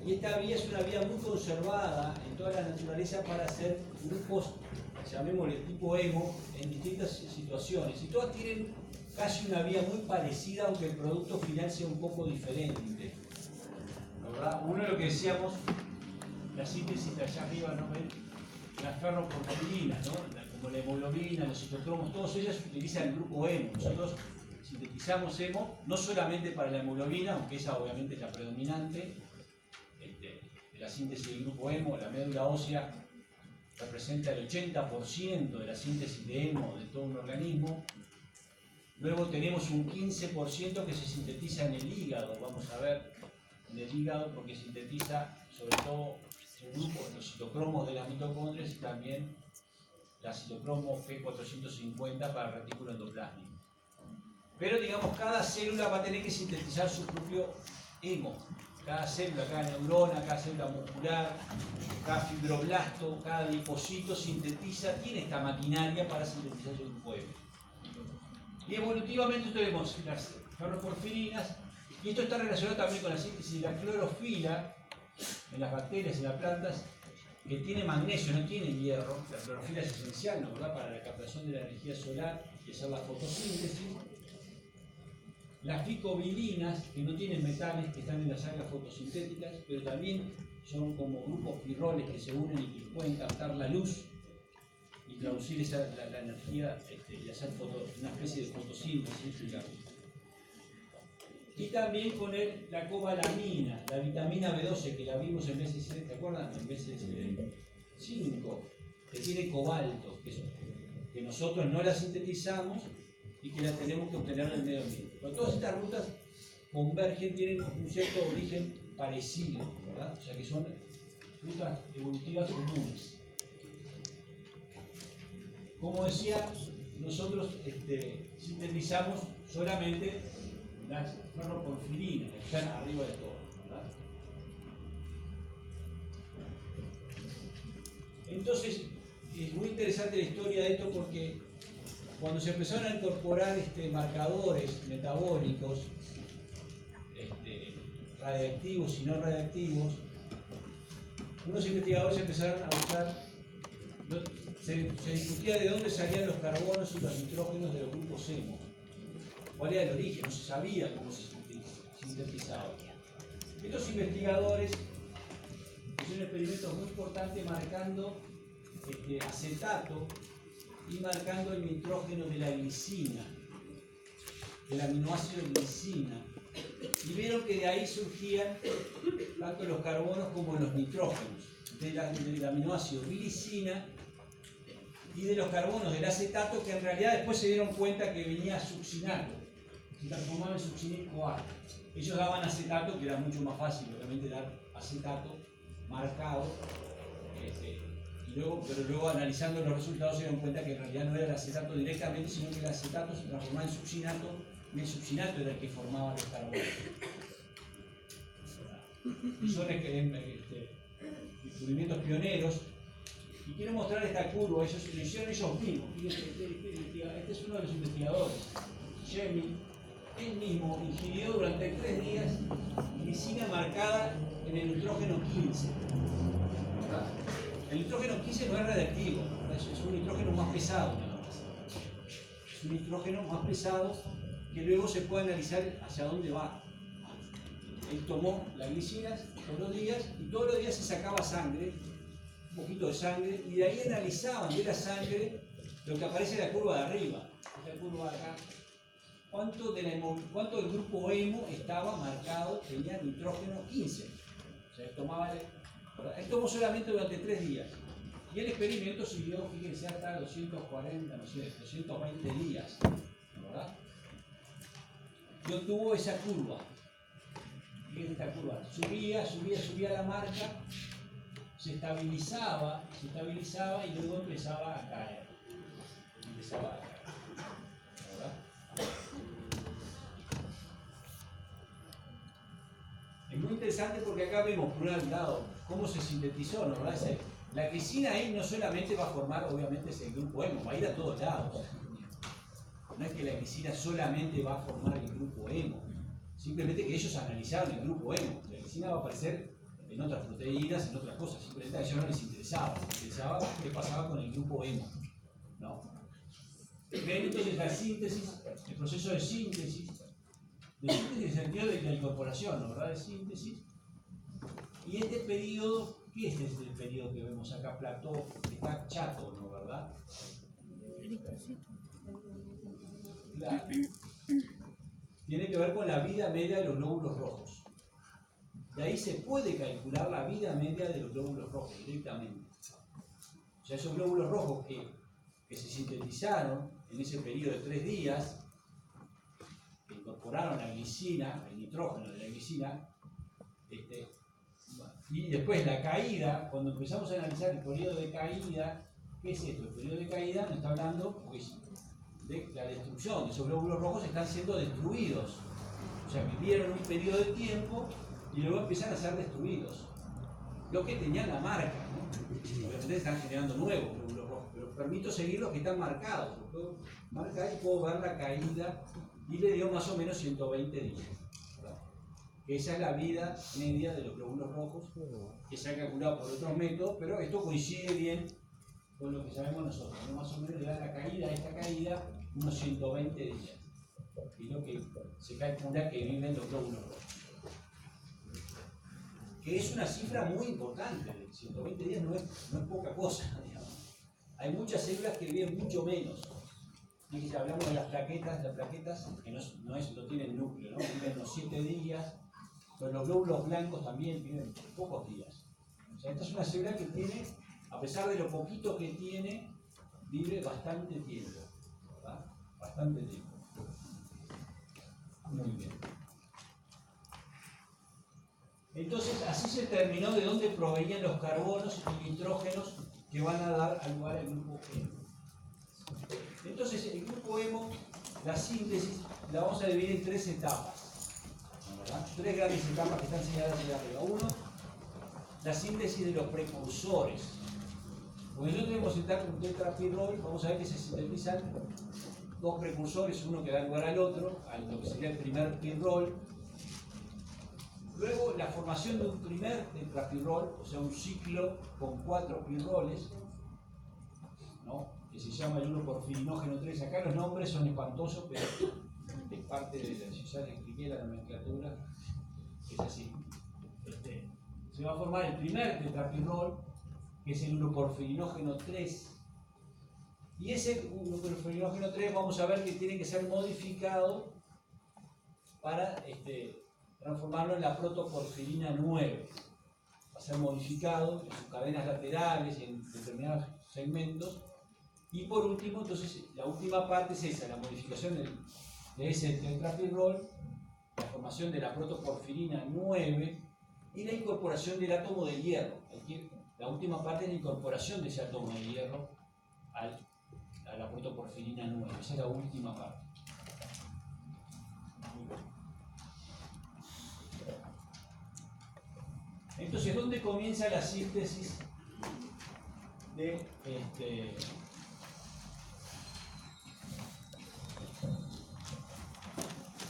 Y esta vía es una vía muy conservada en toda la naturaleza para hacer grupos, llamémosle tipo hemo, en distintas situaciones. Y todas tienen casi una vía muy parecida, aunque el producto final sea un poco diferente, ¿verdad? Uno de lo que decíamos, la síntesis de allá arriba, ¿no ven? Las ferroporfirinas, ¿no? Como la hemoglobina, los citocromos, todos ellos utilizan el grupo hemo. Nosotros sintetizamos hemo, no solamente para la hemoglobina, aunque esa obviamente es la predominante, de la síntesis del grupo hemo. La médula ósea representa el 80% de la síntesis de hemo de todo un organismo. Luego tenemos un 15% que se sintetiza en el hígado, vamos a ver, en el hígado, porque sintetiza sobre todo un grupo, los citocromos de las mitocondrias y también la citocromo P450 para el retículo endoplásmico. Pero digamos, cada célula va a tener que sintetizar su propio hemo. Cada célula, cada neurona, cada célula muscular, cada fibroblasto, cada lipocito sintetiza, tiene esta maquinaria para sintetizar su grupo hemo. Y evolutivamente tenemos las ferroporfirinas, y esto está relacionado también con la síntesis de la clorofila en las bacterias, en las plantas, que tiene magnesio, no tiene hierro. La clorofila es esencial, ¿no? ¿Verdad? Para la captación de la energía solar y hacer la fotosíntesis. Las ficobilinas, que no tienen metales, que están en las algas fotosintéticas, pero también son como grupos pirroles que se unen y que pueden captar la luz y traducir la energía y hacer una especie de fotosíntesis, digamos. Y también con la cobalamina, la vitamina B12 que la vimos en BC6, ¿te acuerdan? En BC5, que tiene cobalto, que nosotros no la sintetizamos y que la tenemos que obtener del medio ambiente. Pero todas estas rutas convergen, tienen un cierto origen parecido, ¿verdad? O sea que son rutas evolutivas comunes. Como decía, nosotros sintetizamos solamente las ferroporfirinas, que están arriba de todo, ¿verdad? Entonces, es muy interesante la historia de esto porque cuando se empezaron a incorporar marcadores metabólicos, radiactivos y no radiactivos, unos investigadores empezaron a usar Se discutía de dónde salían los carbonos y los nitrógenos de los grupos hemo. ¿Cuál era el origen? No se sabía cómo se sintetizaba. Estos investigadores hicieron experimentos muy importantes marcando acetato y marcando el nitrógeno de la glicina, del aminoácido glicina. Y vieron que de ahí surgían tanto los carbonos como los nitrógenos, del aminoácido glicina y de los carbonos del acetato, que en realidad después se dieron cuenta que venía succinato, se transformaba en succinil-CoA. Ellos daban acetato, que era mucho más fácil obviamente dar acetato marcado, pero luego analizando los resultados se dieron cuenta que en realidad no era el acetato directamente, sino que el acetato se transformaba en succinato, y el succinato era el que formaba los carbonos. Y son descubrimientos pioneros. Y quiero mostrar esta curva, ellos lo hicieron ellos mismos. Este es uno de los investigadores, Jemil. Él mismo ingirió durante 3 días glicina marcada en el nitrógeno 15. ¿Verdad? El nitrógeno 15 no es radiactivo, es un nitrógeno más pesado. Es un nitrógeno más pesado que luego se puede analizar hacia dónde va. Él tomó las glicinas todos los días y todos los días se sacaba sangre, un poquito de sangre, y de ahí analizaban de la sangre lo que aparece en la curva de arriba. Esta curva de acá. ¿Cuánto del grupo hemo estaba marcado, tenía nitrógeno 15? O sea, él tomó solamente durante 3 días. Y el experimento siguió, fíjense, hasta 240, no sé, 220 días. ¿Verdad? Y obtuvo esa curva. Fíjense esta curva. Subía la marca, se estabilizaba y luego empezaba a caer. ¿Verdad? Es muy interesante porque acá vemos por un lado cómo se sintetizó, ¿no? ¿Verdad? La glicina ahí no solamente va a formar, obviamente, ese grupo hemo, va a ir a todos lados. No es que la glicina solamente va a formar el grupo hemo, simplemente que ellos analizaron el grupo hemo. La glicina va a aparecer en otras proteínas, en otras cosas, simplemente a ellos no les interesaba qué pasaba con el grupo hemo, ¿no? Ven entonces la síntesis, el proceso de síntesis en el sentido de la incorporación, ¿no? ¿Verdad? De síntesis. Y este periodo, ¿qué es este periodo que vemos acá? Plató, está chato, ¿no? ¿Verdad? Claro. Tiene que ver con la vida media de los glóbulos rojos. De ahí se puede calcular la vida media de los glóbulos rojos directamente. O sea, esos glóbulos rojos que se sintetizaron en ese periodo de 3 días, que incorporaron la glicina, el nitrógeno de la glicina, y después la caída, cuando empezamos a analizar el periodo de caída, ¿qué es esto? El periodo de caída nos está hablando de la destrucción, esos glóbulos rojos están siendo destruidos. O sea, vivieron un periodo de tiempo y luego empiezan a ser destruidos. Los que tenían la marca, ¿no? Obviamente están generando nuevos glóbulos rojos, pero permito seguir los que están marcados. Puedo marcar y puedo ver la caída y le dio más o menos 120 días. ¿Verdad? Esa es la vida media de los glóbulos rojos, que se ha calculado por otros métodos, pero esto coincide bien con lo que sabemos nosotros, ¿no? Más o menos le da la caída, esta caída, unos 120 días. Y lo que se calcula que viven los glóbulos rojos. Que es una cifra muy importante, 120 días no es poca cosa, digamos. Hay muchas células que viven mucho menos. Y si hablamos de las plaquetas que no tienen núcleo, ¿no? Viven unos 7 días, pero los glóbulos blancos también viven pocos días. O sea, esta es una célula que tiene, a pesar de lo poquito que tiene, vive bastante tiempo, ¿verdad? Bastante tiempo. Muy bien. Entonces, así se terminó de dónde provenían los carbonos y nitrógenos que van a dar lugar al grupo hemo. Entonces, el grupo hemo, la síntesis, la vamos a dividir en 3 etapas, ¿verdad? 3 grandes etapas que están señaladas de arriba. Uno, la síntesis de los precursores. Porque nosotros tenemos un tetrapirrol, vamos a ver que se sintetizan 2 precursores, uno que da lugar al otro, a lo que sería el primer pirrol. Luego, la formación de un primer tetrapirrol, o sea, un ciclo con 4 pirroles. ¿no? Que se llama el 1-porfirinógeno 3. Acá los nombres son espantosos, pero es parte de la, ya le expliqué la nomenclatura, es así. Se va a formar el primer tetrapirrol, que es el 1-porfirinógeno 3. Y ese 1-porfirinógeno 3 vamos a ver que tiene que ser modificado para transformarlo en la protoporfirina 9. Va a ser modificado en sus cadenas laterales y en determinados segmentos. Y por último, entonces, la última parte es esa, la modificación de ese tetrapirrol, la formación de la protoporfirina 9 y la incorporación del átomo de hierro. La última parte es la incorporación de ese átomo de hierro a la protoporfirina 9. Esa es la última parte. Entonces, ¿dónde comienza la síntesis de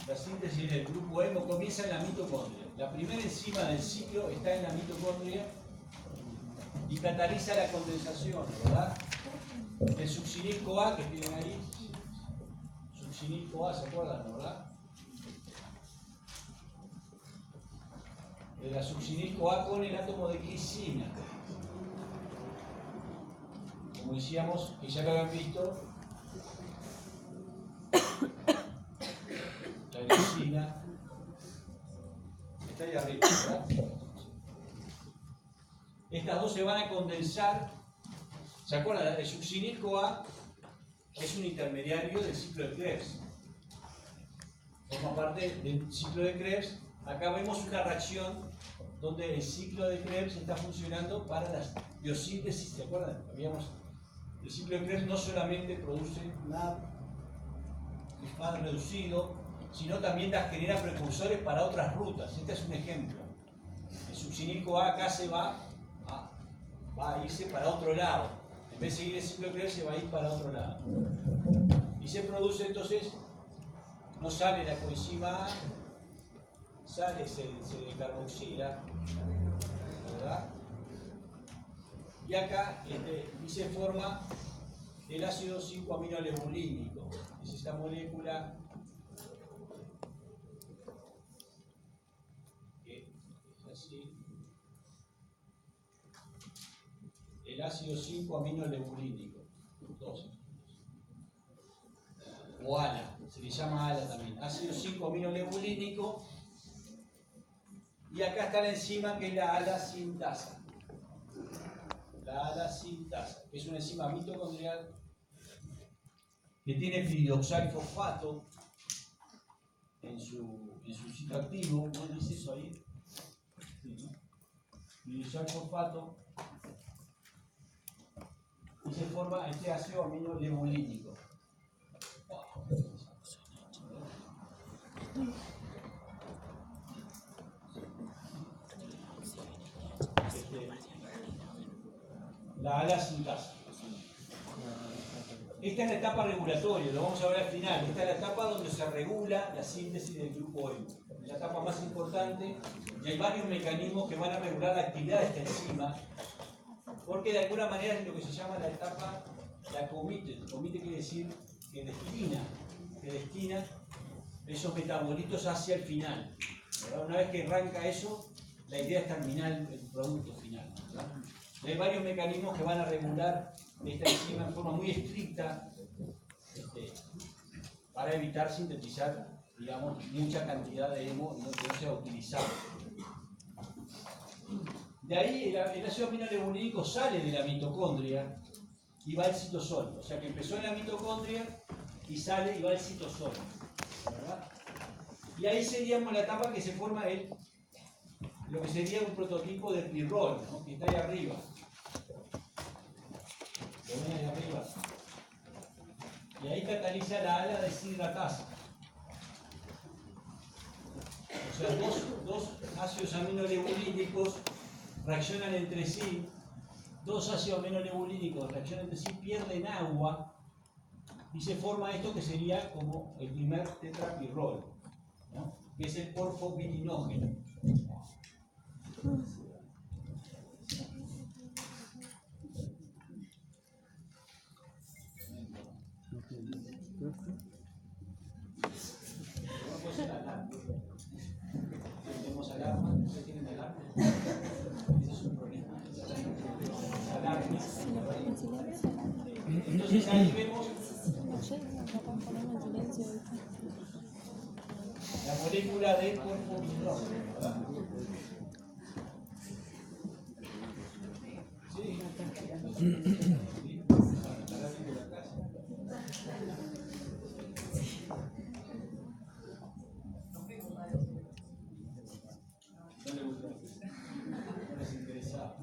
la síntesis del grupo hemo? Comienza en la mitocondria. La primera enzima del ciclo está en la mitocondria y cataliza la condensación, ¿verdad? El succinil-CoA que tienen ahí, succinil-CoA, ¿se acuerdan, verdad? De la succinil-CoA con el átomo de glicina. Como decíamos, que ya lo habían visto, la glicina está ahí arriba, ¿verdad? Estas dos se van a condensar. ¿Se acuerdan? El succinil-CoA es un intermediario del ciclo de Krebs. Forma parte del ciclo de Krebs. Acá vemos una reacción donde el ciclo de Krebs está funcionando para la biosíntesis. ¿Se acuerdan? El ciclo de Krebs no solamente produce NAD reducido, sino también genera precursores para otras rutas. Este es un ejemplo. El succinil-CoA acá va a irse para otro lado. En vez de seguir el ciclo de Krebs, se va a ir para otro lado. Y se produce entonces, no sale la coenzima A, sale, se decarboxila, ¿verdad? Y acá y se forma el ácido 5-aminolebulínico. Es esta molécula que es así. El ácido 5-aminolebulínico. 2. O ALA, se le llama ALA también. Ácido 5-aminolebulínico. Y acá está la enzima que es la ALA-sintasa. La ALA-sintasa, que es una enzima mitocondrial que tiene piridoxalfosfato en su sitio activo. ¿No dice eso ahí? Sí, ¿no? Piridoxalfosfato. Y se forma este ácido aminolebulínico. La ALA-sintasa. Esta es la etapa regulatoria, lo vamos a ver al final. Esta es la etapa donde se regula la síntesis del grupo hemo. Es la etapa más importante y hay varios mecanismos que van a regular la actividad de esta enzima, porque de alguna manera es lo que se llama la etapa, la comite. Comite quiere decir que destina esos metabolitos hacia el final, ¿verdad? Una vez que arranca eso, la idea es terminar el producto final, ¿verdad? Hay varios mecanismos que van a regular esta enzima en forma muy estricta para evitar sintetizar, digamos, mucha cantidad de hemo y que no sea utilizado. De ahí el ácido aminolebulínico sale de la mitocondria y va al citosol. O sea que empezó en la mitocondria y sale y va al citosol, ¿verdad? Y ahí seríamos la etapa que se forma lo que sería un prototipo de pirrol, ¿no? Que está ahí arriba. ¿Lo ven ahí arriba? Y ahí cataliza la ALA deshidratasa. O sea, dos ácidos aminolebulínicos reaccionan entre sí, dos ácidos aminolebulínicos reaccionan entre sí, pierden agua y se forma esto que sería como el primer tetrapirrol, ¿no? Que es el porfovirinógeno. Vamos a la alarma. ¿Tenemos alarma? ¿Ustedes tienen alarma? Ese es un problema. Alarma. Entonces ahí vemos la molécula de cuerpo vinilógeno, ¿verdad? Sí. No le gustó. No les interesaba.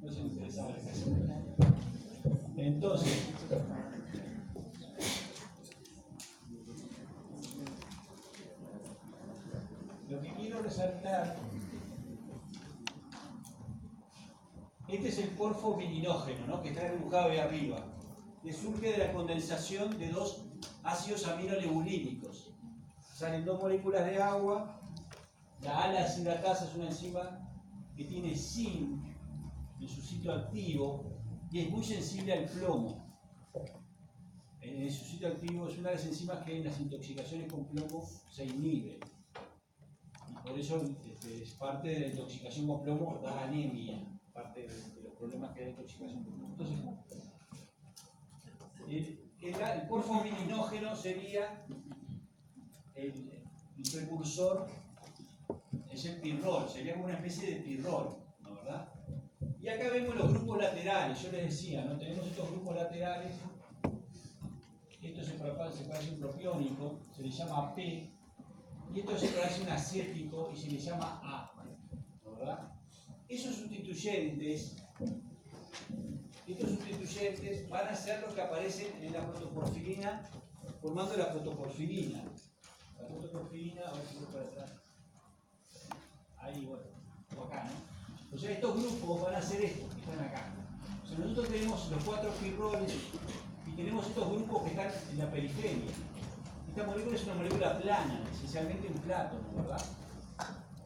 No se interesaba el caso. Entonces, lo que quiero resaltar, este es el porfo vininógeno, ¿no?, que está dibujado ahí arriba, que surge de la condensación de dos ácidos aminolebulínicos. Salen dos moléculas de agua. La ala-sidratasa es una enzima que tiene zinc en su sitio activo y es muy sensible al plomo. En su sitio activo es una de las enzimas que en las intoxicaciones con plomo se inhibe. Por eso es parte de la intoxicación con plomo, da anemia, parte de los problemas que da intoxicación con plomo. Entonces, el porfo vininógeno sería el precursor, es el pirrol, sería como una especie de pirrol, ¿no, verdad? Y acá vemos los grupos laterales, yo les decía, ¿no? Tenemos estos grupos laterales, esto se parece a un propiónico, se le llama P, y esto se parece a un acético y se le llama A, ¿no, verdad? Esos sustituyentes van a ser los que aparecen en la protoporfirina, formando la protoporfirina. La protoporfirina, a ver si voy para atrás. Ahí, bueno, o acá, ¿no? O sea, estos grupos van a ser estos que están acá. O sea, nosotros tenemos los 4 pirroles y tenemos estos grupos que están en la periferia. Esta molécula es una molécula plana, esencialmente un plátano, ¿verdad?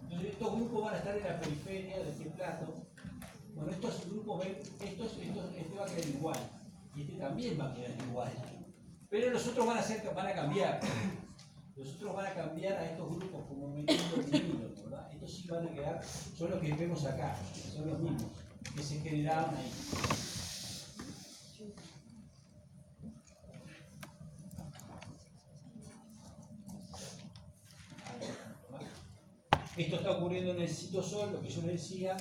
Entonces, estos grupos van a estar en la periferia de este plátano. Bueno, estos grupos ven, este va a quedar igual y este también va a quedar igual. Pero los otros van a cambiar. Los otros van a cambiar a estos grupos como metiendo vinilo, ¿verdad? Estos sí van a quedar, son los que vemos acá, son los mismos que se generaron ahí. Esto está ocurriendo en el citosol, lo que yo les decía.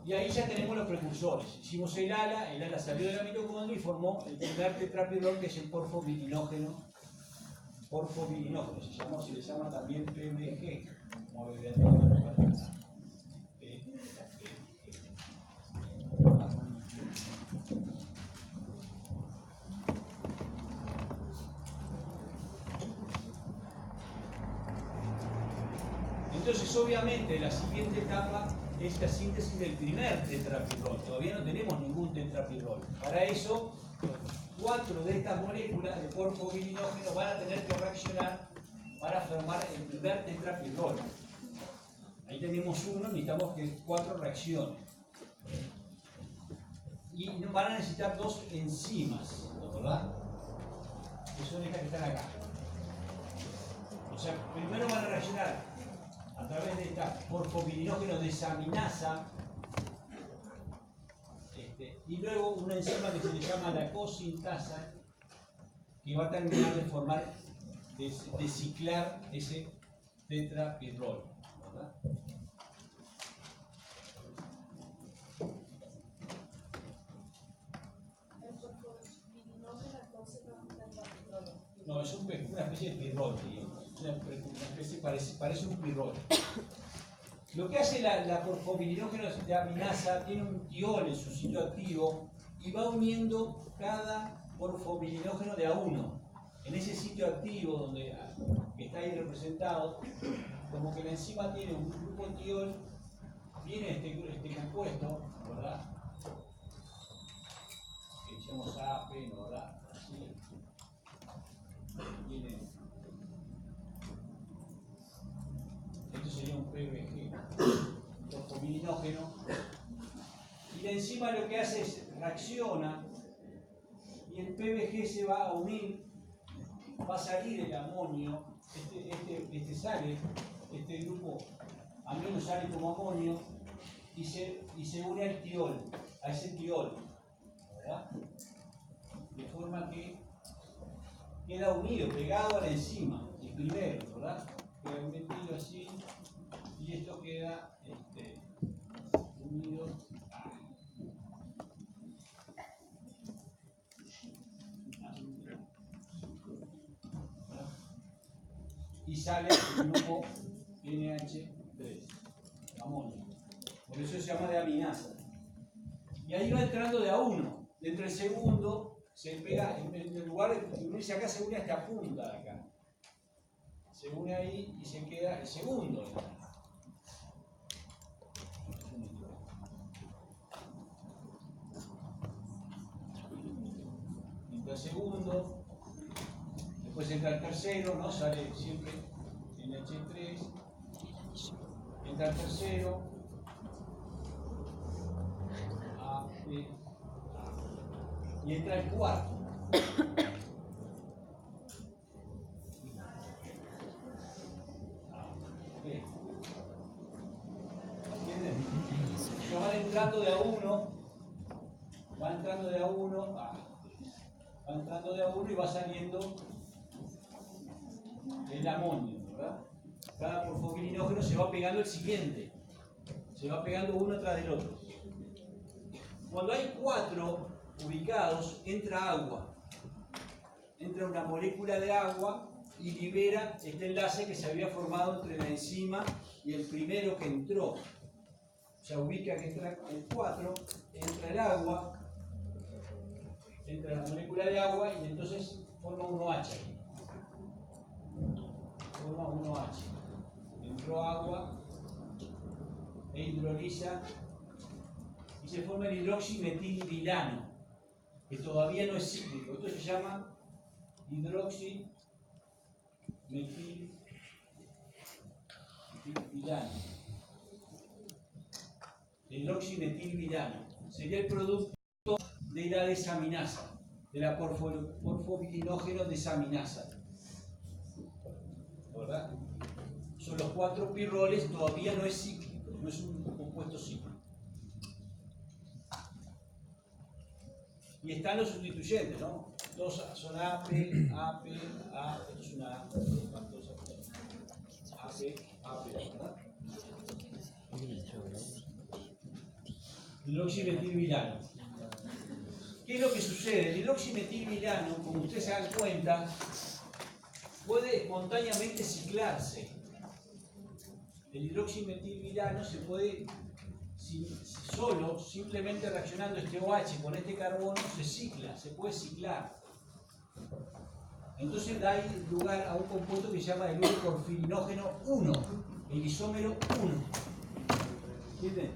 Y ahí ya tenemos los precursores. Hicimos el ala salió de la mitocondria y formó el primer tetrapirrol, que es el porfo vininógeno. Porfo vininógeno se le llama también PBG, como abreviatura. Entonces, obviamente, la siguiente etapa es la síntesis del primer tetrapirrol. Todavía no tenemos ningún tetrapirrol. Para eso, 4 de estas moléculas de porfo vininógeno van a tener que reaccionar para formar el primer tetrapirrol. Ahí tenemos uno, necesitamos que 4 reaccionen. Y van a necesitar 2 enzimas, ¿verdad? Que son estas que están acá. O sea, primero van a reaccionar a través de esta porfovininógeno desaminasa, y luego una enzima que se le llama la cosintasa, que va a terminar de formar, de ciclar ese tetrapirrol, ¿verdad? No, es una especie de pirrol, una especie, parece un pirrol. Lo que hace la porfovininógeno de aminasa, tiene un tiol en su sitio activo y va uniendo cada porfovininógeno de a uno. En ese sitio activo que está ahí representado, como que la enzima tiene un grupo tiol, viene este compuesto, ¿verdad? Que decíamos AP, ¿no? ¿Verdad? Así. Viene. Esto sería un PBG, porfovininógeno. Y la enzima lo que hace es reacciona y el PBG se va a unir, va a salir el amonio, este sale, este grupo amino sale como amonio y se une al tiol, a ese tiol, ¿verdad? De forma que queda unido, pegado a la enzima, el primero, ¿verdad? Queda un metilo así y esto queda unido. Y sale el grupo NH3, amonio. Por eso se llama de aminasa. Y ahí va entrando de a uno. Dentro del segundo se pega, en lugar de unirse acá, se une a esta punta de acá. Se une ahí y se queda el segundo. Entra el segundo, después entra el tercero, ¿no? Sale siempre NH3, entra el tercero, A, B, A, y entra el cuarto. ¿Entienden? Van entrando de a uno, va entrando de a uno, va entrando de a uno y va saliendo el amonio, ¿verdad? Cada porfobirinógeno se va pegando el siguiente, se va pegando uno tras del otro. Cuando hay 4 ubicados, entra agua, entra una molécula de agua y libera este enlace que se había formado entre la enzima y el primero que entró. Se ubica que entra el 4, entra el agua, entra la molécula de agua y entonces forma un OH aquí. Forma un OH. Entró agua e hidroliza y se forma el hidroximetilvilano, que todavía no es cíclico. Esto se llama hidroximetilvilano. El hidroximetilvilano sería el producto de la desaminasa, de la porfobirinógeno desaminasa, ¿verdad? Son los 4 pirroles, todavía no es cíclico, no es un compuesto cíclico. Y están los sustituyentes, ¿no? Todos son AP, AP, A, esto es una A, AP, AP, ¿verdad? Hidroximetilvilano. ¿Qué es lo que sucede? El hidroximetilvilano, como ustedes se dan cuenta, puede espontáneamente ciclarse. El hidroximetilvilano se puede, solo, simplemente reaccionando este OH con este carbono, se cicla, se puede ciclar. Entonces da lugar a un compuesto que se llama el uroporfirinógeno 1, el isómero 1. ¿Entienden?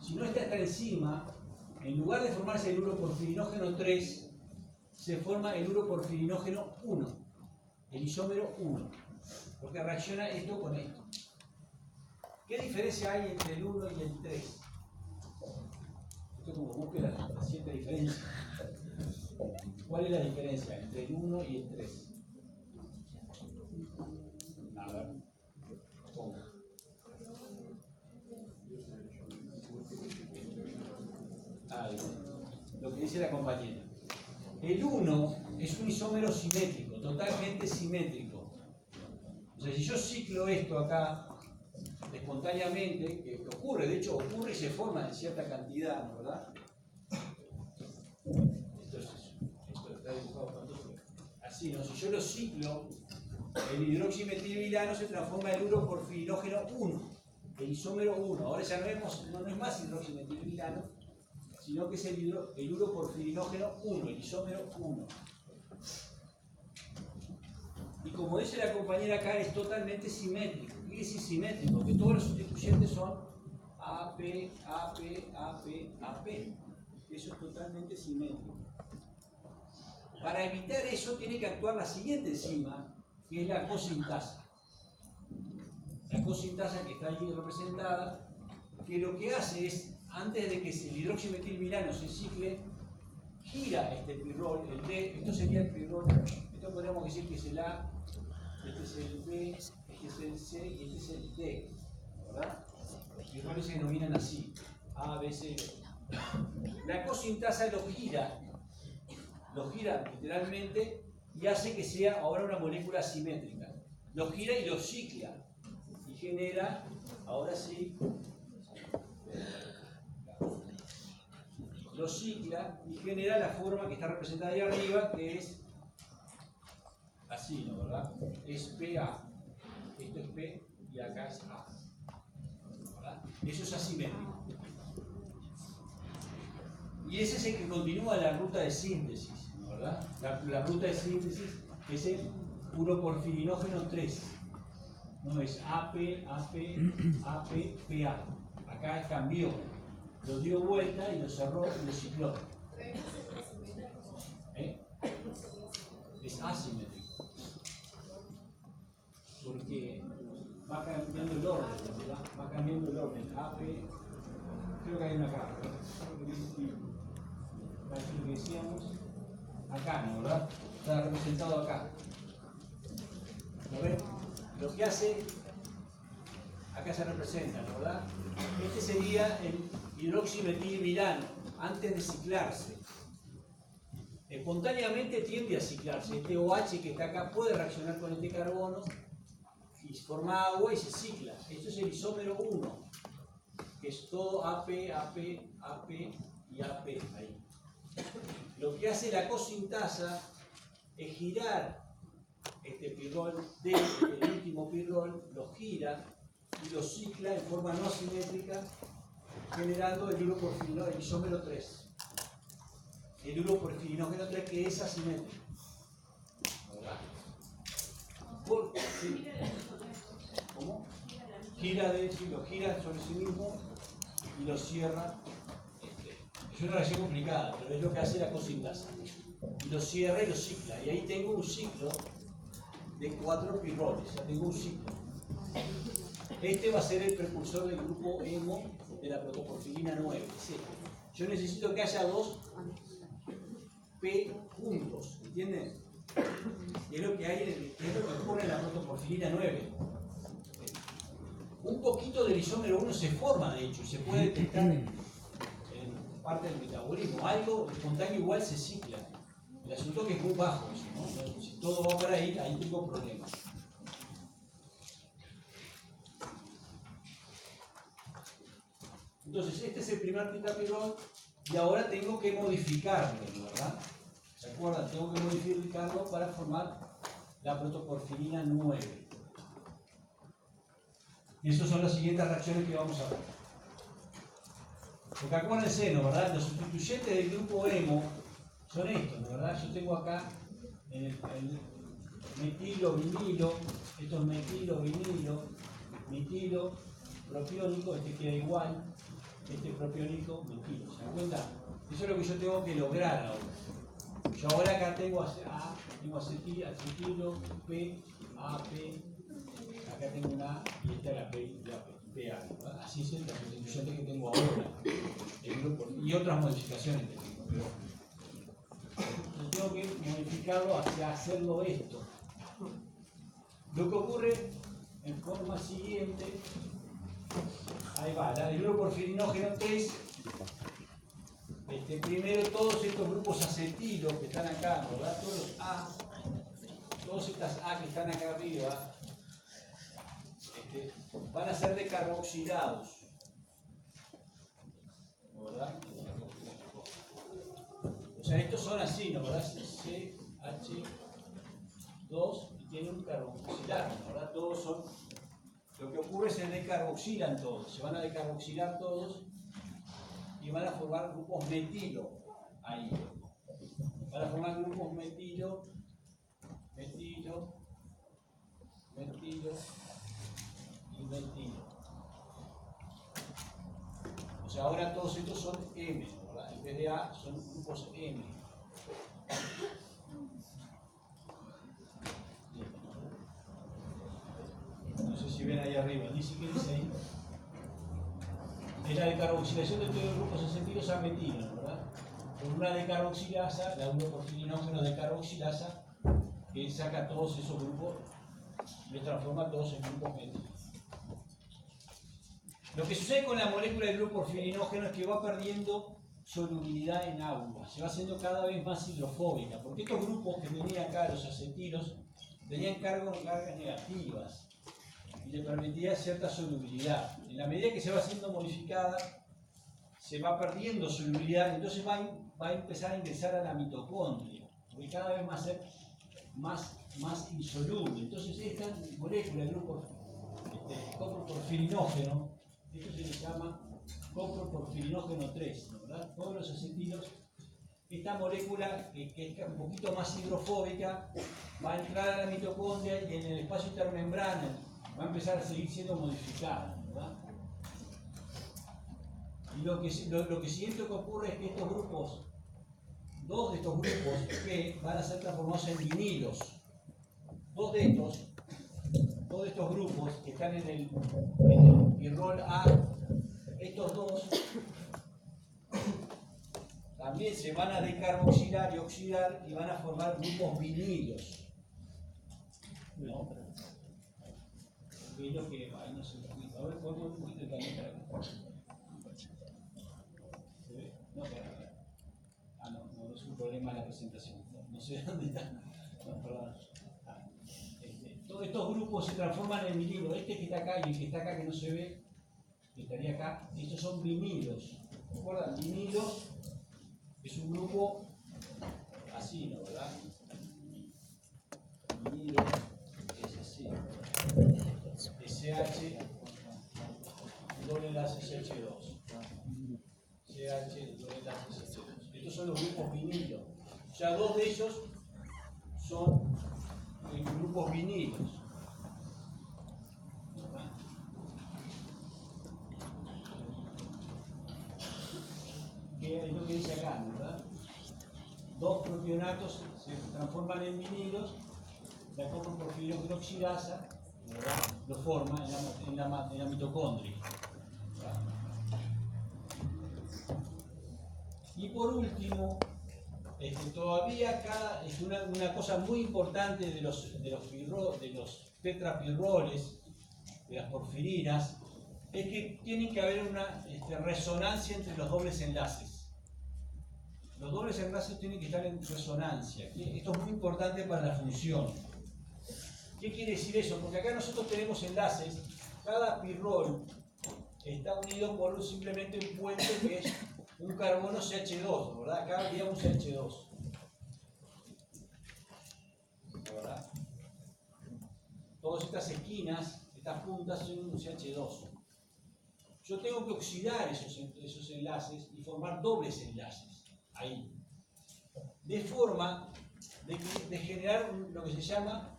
Si no está esta enzima, en lugar de formarse el uroporfirinógeno 3, se forma el uroporfirinógeno 1, el isómero 1, porque reacciona esto con esto. ¿Qué diferencia hay entre el 1 y el 3? Esto es como búsqueda la 7 diferencia. ¿Cuál es la diferencia entre el 1 y el 3? A ver. ¿Cómo? Lo que dice la compañera. El 1 es un isómero simétrico, totalmente simétrico. O sea, si yo ciclo esto acá espontáneamente, que ocurre, de hecho ocurre y se forma en cierta cantidad, ¿verdad? Esto está dibujado así, ¿no? Si yo lo ciclo, el hidroximetilvilano se transforma en uroporfirinógeno 1, el isómero 1. Ahora ya no es más hidroximetilvilano, sino que es el uroporfirinógeno 1, el isómero 1. Y como dice la compañera acá, es totalmente simétrico. ¿Qué quiere decir simétrico? Que todos los sustituyentes son AP, AP, AP, AP. Eso es totalmente simétrico. Para evitar eso tiene que actuar la siguiente enzima, que es la cosintasa. La cosintasa que está allí representada, que lo que hace es, antes de que el hidroximetilvilano se cicle, gira este pirrol, el D, esto sería el pirrol, esto podríamos decir que es el A, este es el B, este es el C y este es el D, ¿verdad? Los pirroles se denominan así, A, B, C, D. La cosintasa lo gira literalmente y hace que sea ahora una molécula simétrica. Lo gira y lo cicla y genera, ahora sí, lo cicla y genera la forma que está representada ahí arriba, que es así, ¿no? ¿Verdad? Es PA. Esto es P y acá es A. ¿Verdad? Eso es asimétrico. Y ese es el que continúa la ruta de síntesis, ¿no? ¿Verdad? La ruta de síntesis es el 1-porfirinógeno 3. No es AP, AP, AP, PA. Acá cambió. Lo dio vuelta y lo cerró y lo cicló. Es asimétrico. Porque va cambiando el orden, ¿verdad? Va cambiando el orden. AP, creo que hay una acá. Lo que decíamos, acá, ¿no? ¿Verdad? Está representado acá. ¿Lo ven? Lo que hace, acá se representa, ¿no? ¿Verdad? Este sería el hidroximetilvirano antes de ciclarse. Espontáneamente tiende a ciclarse. Este OH que está acá puede reaccionar con este carbono y forma agua y se cicla. Esto es el isómero 1, que es todo AP, AP, AP y AP ahí. Lo que hace la cosintasa es girar este pirrol D, el último pirrol, lo gira y lo cicla en forma no simétrica, generando el uroporfirinógeno, el isómero 3. El uroporfirinógeno 3 que es asimétrico. ¿Verdad? Sí. ¿Cómo? Gira de hecho, lo gira sobre sí mismo y lo cierra. Es una reacción complicada, pero es lo que hace la cosintasa. Y lo cierra y lo cicla. Y ahí tengo un ciclo de 4 pirroles. Ya tengo un ciclo. Este va a ser el precursor del grupo hemo de la protoporfirina 9. ¿Sí? Yo necesito que haya 2 P juntos, ¿entienden? Es lo que hay, es lo que ocurre en la protoporfirina 9. Un poquito del isómero 1 se forma, de hecho, y se puede detectar en parte del metabolismo. Algo espontáneo igual se cicla. El asunto es que es muy bajo eso, ¿no? Si todo va para ahí tengo problemas. Entonces, este es el primer pitapirrol y ahora tengo que modificarlo, ¿verdad? ¿Se acuerdan? Tengo que modificarlo para formar la protoporfirina 9. Y esas son las siguientes reacciones que vamos a ver. Porque acuérdense, ¿no? ¿Verdad? Los sustituyentes del grupo hemo son estos, ¿no? ¿Verdad? Yo tengo acá el metilo, vinilo, esto es metilo, vinilo, metilo, propiónico, este queda igual, este propiónico, metilo. ¿Se dan cuenta? Eso es lo que yo tengo que lograr ahora. Yo ahora acá tengo acetilo, P, AP, acá tengo una A y esta es la P, PA. ¿Verdad? Así es la sustituyente que tengo ahora. El grupo, y otras modificaciones que tengo. Yo tengo que modificarlo hacia hacerlo esto. Lo que ocurre en forma siguiente, ahí va, el uroporfirinógeno 3. Primero todos estos grupos acetilos que están acá, ¿verdad? Todos los A, todas estas A que están acá arriba, van a ser decarboxilados, ¿verdad? O sea, estos son así, ¿no? ¿Verdad? CH2 y tienen un carboxilar, ¿no? ¿Verdad? Todos son. Lo que ocurre es que se decarboxilan todos, se van a decarboxilar todos y van a formar grupos metilo ahí. Van a formar grupos metilo, metilo, metilo y metilo. O sea, ahora todos estos son M, ¿verdad? En vez de A son grupos M. No sé si ven ahí arriba, dice que dice ahí. Es la decarboxilación de todos los grupos acetilos a metilo, ¿verdad? Por una decarboxilasa, la 1-porfirinógeno decarboxilasa, que saca todos esos grupos y los transforma todos en grupos metílicos. Lo que sucede con la molécula del grupo porfirinógeno es que va perdiendo solubilidad en agua, se va haciendo cada vez más hidrofóbica, porque estos grupos que tenían acá, los acetilos, tenían cargas negativas y le permitía cierta solubilidad. En la medida que se va siendo modificada, se va perdiendo solubilidad, entonces va a empezar a ingresar a la mitocondria, porque cada vez va a ser más insoluble. Entonces esta molécula del grupo coproporfirinógeno, esto se le llama coproporfirinógeno 3, ¿verdad? Todos los acetilos, esta molécula que es un poquito más hidrofóbica va a entrar a la mitocondria y en el espacio intermembrana va a empezar a seguir siendo modificada, ¿verdad? Y lo que siguiente que ocurre es que estos grupos, dos de estos grupos P van a ser transformados en vinilos. Dos de estos grupos que están en el pirrol A, estos dos también se van a decarboxilar y oxidar y van a formar grupos vinilos. ¿No? Vinilos que ahí no se a ver, pongo un poquito de también para acá. ¿Se ve? No, no es un problema de la presentación. No sé dónde está. No, perdón. Todos estos grupos se transforman en vinilos. Este que está acá y el que está acá que no se ve, que estaría acá, estos son vinilos. ¿Recuerdan? Vinilos es un grupo así, ¿no? ¿Verdad? Vinilo es así. SH, doble enlace CH2. CH, doble enlace CH2. Estos son los grupos vinilos. Ya dos de ellos son grupos vinilos. Que es lo que dice acá, ¿verdad? Dos propionatos se transforman en vinilos, la coproporfirinooxidasa lo forma en la mitocondria. ¿Verdad? Y por último, todavía acá es una cosa muy importante de los tetrapirroles, de las porfirinas, es que tiene que haber una resonancia entre los dobles enlaces. Los dobles enlaces tienen que estar en resonancia. Esto es muy importante para la función. ¿Qué quiere decir eso? Porque acá nosotros tenemos enlaces, cada pirrol está unido por simplemente un puente que es un carbono CH2, ¿verdad? Acá habría un CH2. ¿Verdad? Todas estas esquinas, estas puntas son un CH2. Yo tengo que oxidar esos enlaces y formar dobles enlaces ahí. De forma de generar lo que se llama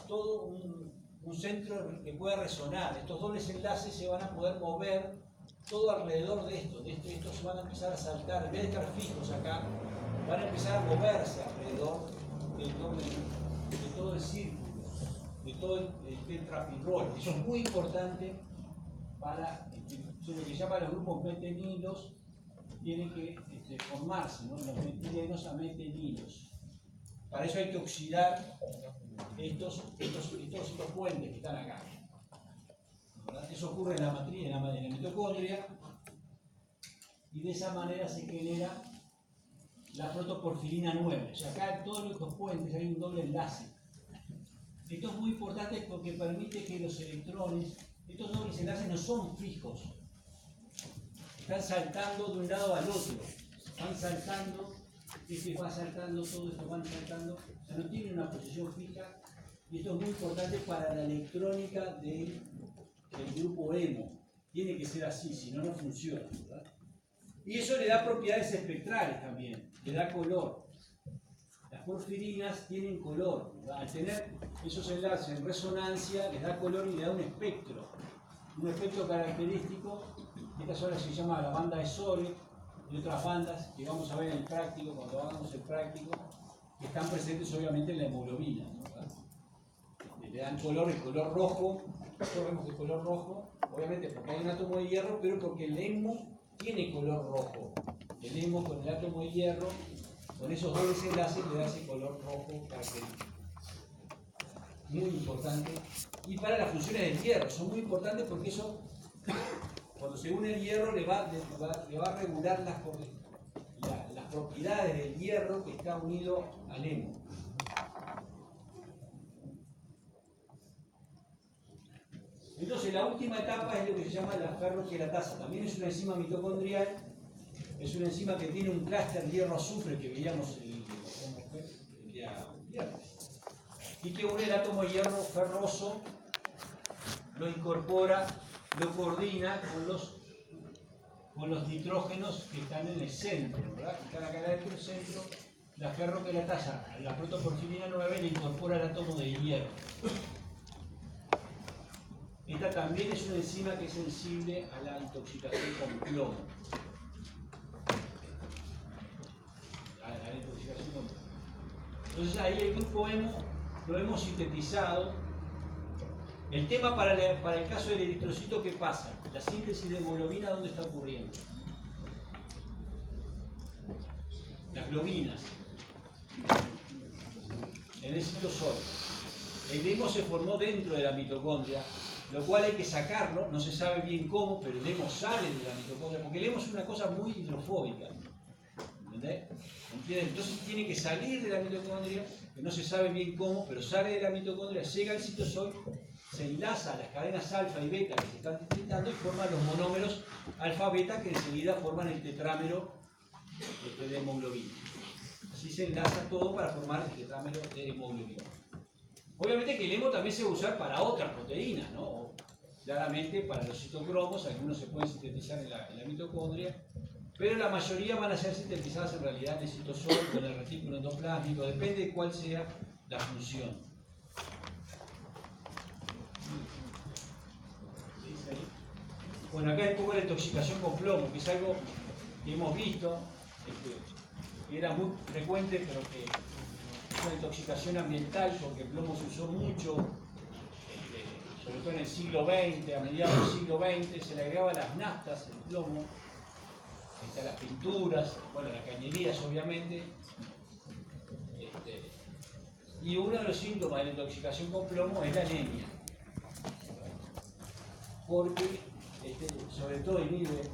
todo un centro que pueda resonar. Estos dobles enlaces se van a poder mover todo alrededor de esto. Estos se van a empezar a saltar, en vez de estar fijos acá, van a empezar a moverse alrededor de todo el círculo, de todo el tetrapirrol. Eso es muy importante para lo que se llama los grupos metenilos, tienen que formarse, ¿no? Los metilenos a metenilos. Para eso hay que oxidar estos puentes que están acá. ¿Verdad? Eso ocurre en la matriz, en la mitocondria, y de esa manera se genera la protoporfirina 9. O sea, acá en todos estos puentes hay un doble enlace. Esto es muy importante porque permite que los electrones, estos dobles enlaces no son fijos, están saltando de un lado al otro, van saltando, va saltando, todo esto van saltando, o sea, no tiene una posición fija, y esto es muy importante para la electrónica del grupo hemo. Tiene que ser así, si no, no funciona, ¿verdad? Y eso le da propiedades espectrales también, le da color. Las porfirinas tienen color, ¿verdad? Al tener esos enlaces en resonancia, les da color y le da un espectro característico. Esta son las que se llama la banda de Sore y otras bandas que vamos a ver en el práctico, cuando hagamos el práctico, que están presentes obviamente en la hemoglobina, ¿verdad? Le dan color, el color rojo, nosotros vemos el color rojo, obviamente porque hay un átomo de hierro, pero porque el hemo tiene color rojo. el hemo con el átomo de hierro, con esos dobles enlaces le da ese color rojo característico. Muy importante. Y para las funciones del hierro, son muy importantes porque eso, cuando se une el hierro, le va a regular las propiedades del hierro que está unido al hemo. Entonces la última etapa es lo que se llama la ferroqueratasa. También es una enzima mitocondrial, es una enzima que tiene un clúster hierro-azufre que veíamos el día viernes, y que une el átomo de hierro ferroso, lo incorpora, lo coordina con los nitrógenos que están en el centro, ¿verdad? Que están acá adentro del centro. La ferroqueratasa, la protoporfirina 9, le incorpora el átomo de hierro. Esta también es una enzima que es sensible a la intoxicación con plomo. Entonces ahí el grupo hemo lo hemos sintetizado. El tema para el caso del eritrocito, ¿qué pasa? La síntesis de hemoglobina, ¿dónde está ocurriendo? Las globinas, en el citosol. El hemo se formó dentro de la mitocondria, lo cual hay que sacarlo, no se sabe bien cómo, pero el hemo sale de la mitocondria, porque el hemo es una cosa muy hidrofóbica. ¿Entendés? Entonces tiene que salir de la mitocondria, que no se sabe bien cómo, pero sale de la mitocondria, llega al citosol, se enlaza a las cadenas alfa y beta que se están detectando y forman los monómeros alfa-beta que enseguida forman el tetrámero de hemoglobina. Así se enlaza todo para formar el tetrámero de hemoglobina. Obviamente que el hemo también se va a usar para otras proteínas, ¿no? Claramente para los citocromos, algunos se pueden sintetizar en la mitocondria, pero la mayoría van a ser sintetizadas en realidad en el citosol, con el retículo endoplásmico, depende de cuál sea la función. Bueno, acá hay un poco la intoxicación con plomo, que es algo que hemos visto, que era muy frecuente, pero que es una intoxicación ambiental, porque el plomo se usó mucho, sobre todo en el siglo XX, a mediados del siglo XX, se le agregaba a las naftas el plomo, a las pinturas, bueno, las cañerías obviamente, y uno de los síntomas de la intoxicación con plomo es la anemia, porque sobre todo inhibe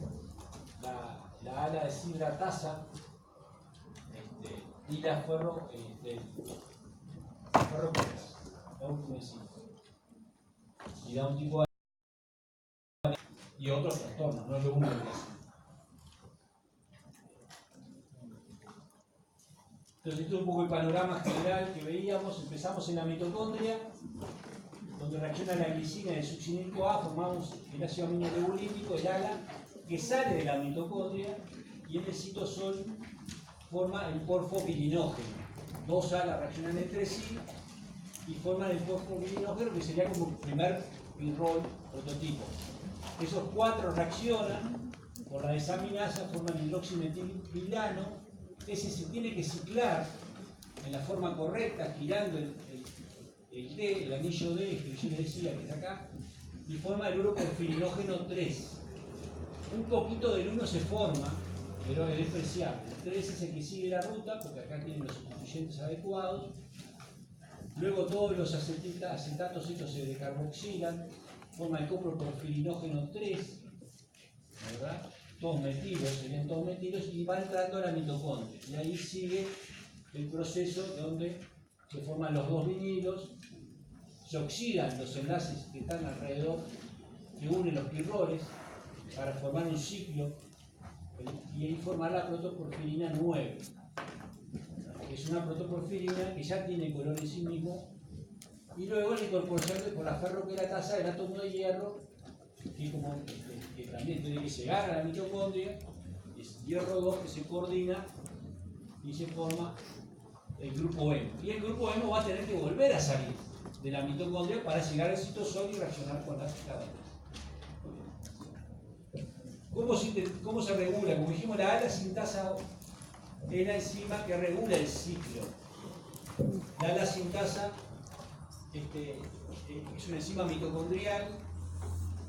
la ala deshidratasa y la ferroqueratasa, la última enzima, y da un tipo de y otros trastornos, no es lo único que hace. Entonces, esto es un poco el panorama general que veíamos. Empezamos en la mitocondria, donde reacciona la glicina y el succinilco A, formamos el ácido aminoribulínico, el ALA, que sale de la mitocondria, y en el citosol forma el porfopirinógeno. Dos ALA reaccionan entre sí y forman el porfopirinógeno, que sería como el primer pirrol prototipo. Esos cuatro reaccionan por la desaminasa, forman hidroximetilbilano. Ese se tiene que ciclar en la forma correcta, girando el D, el anillo D, que yo les decía que está acá, y forma el uroporfirinógeno 3. Un poquito del 1 se forma, pero es despreciable. El 3 es el que sigue la ruta, porque acá tienen los sustituyentes adecuados. Luego todos los acetatos estos se decarboxilan, forma el coproporfirinógeno 3, ¿verdad? Todos metidos, serían todos metidos, y va entrando a la mitocondria. Y ahí sigue el proceso donde se forman los dos vinilos, se oxidan los enlaces que están alrededor, que unen los pirroles para formar un ciclo, y ahí formar la protoporfirina 9, que es una protoporfirina que ya tiene color en sí mismo, y luego la incorporación por la ferroqueratasa del átomo de hierro, que también tiene que llegar a la mitocondria, es hierro 2 que se coordina y se forma el grupo hemo. Y el grupo hemo va a tener que volver a salir de la mitocondria para llegar al citosol y reaccionar con las cadenas. ¿Cómo se regula? Como dijimos, la ala sintasa es la enzima que regula el ciclo. La ala sintasa es una enzima mitocondrial.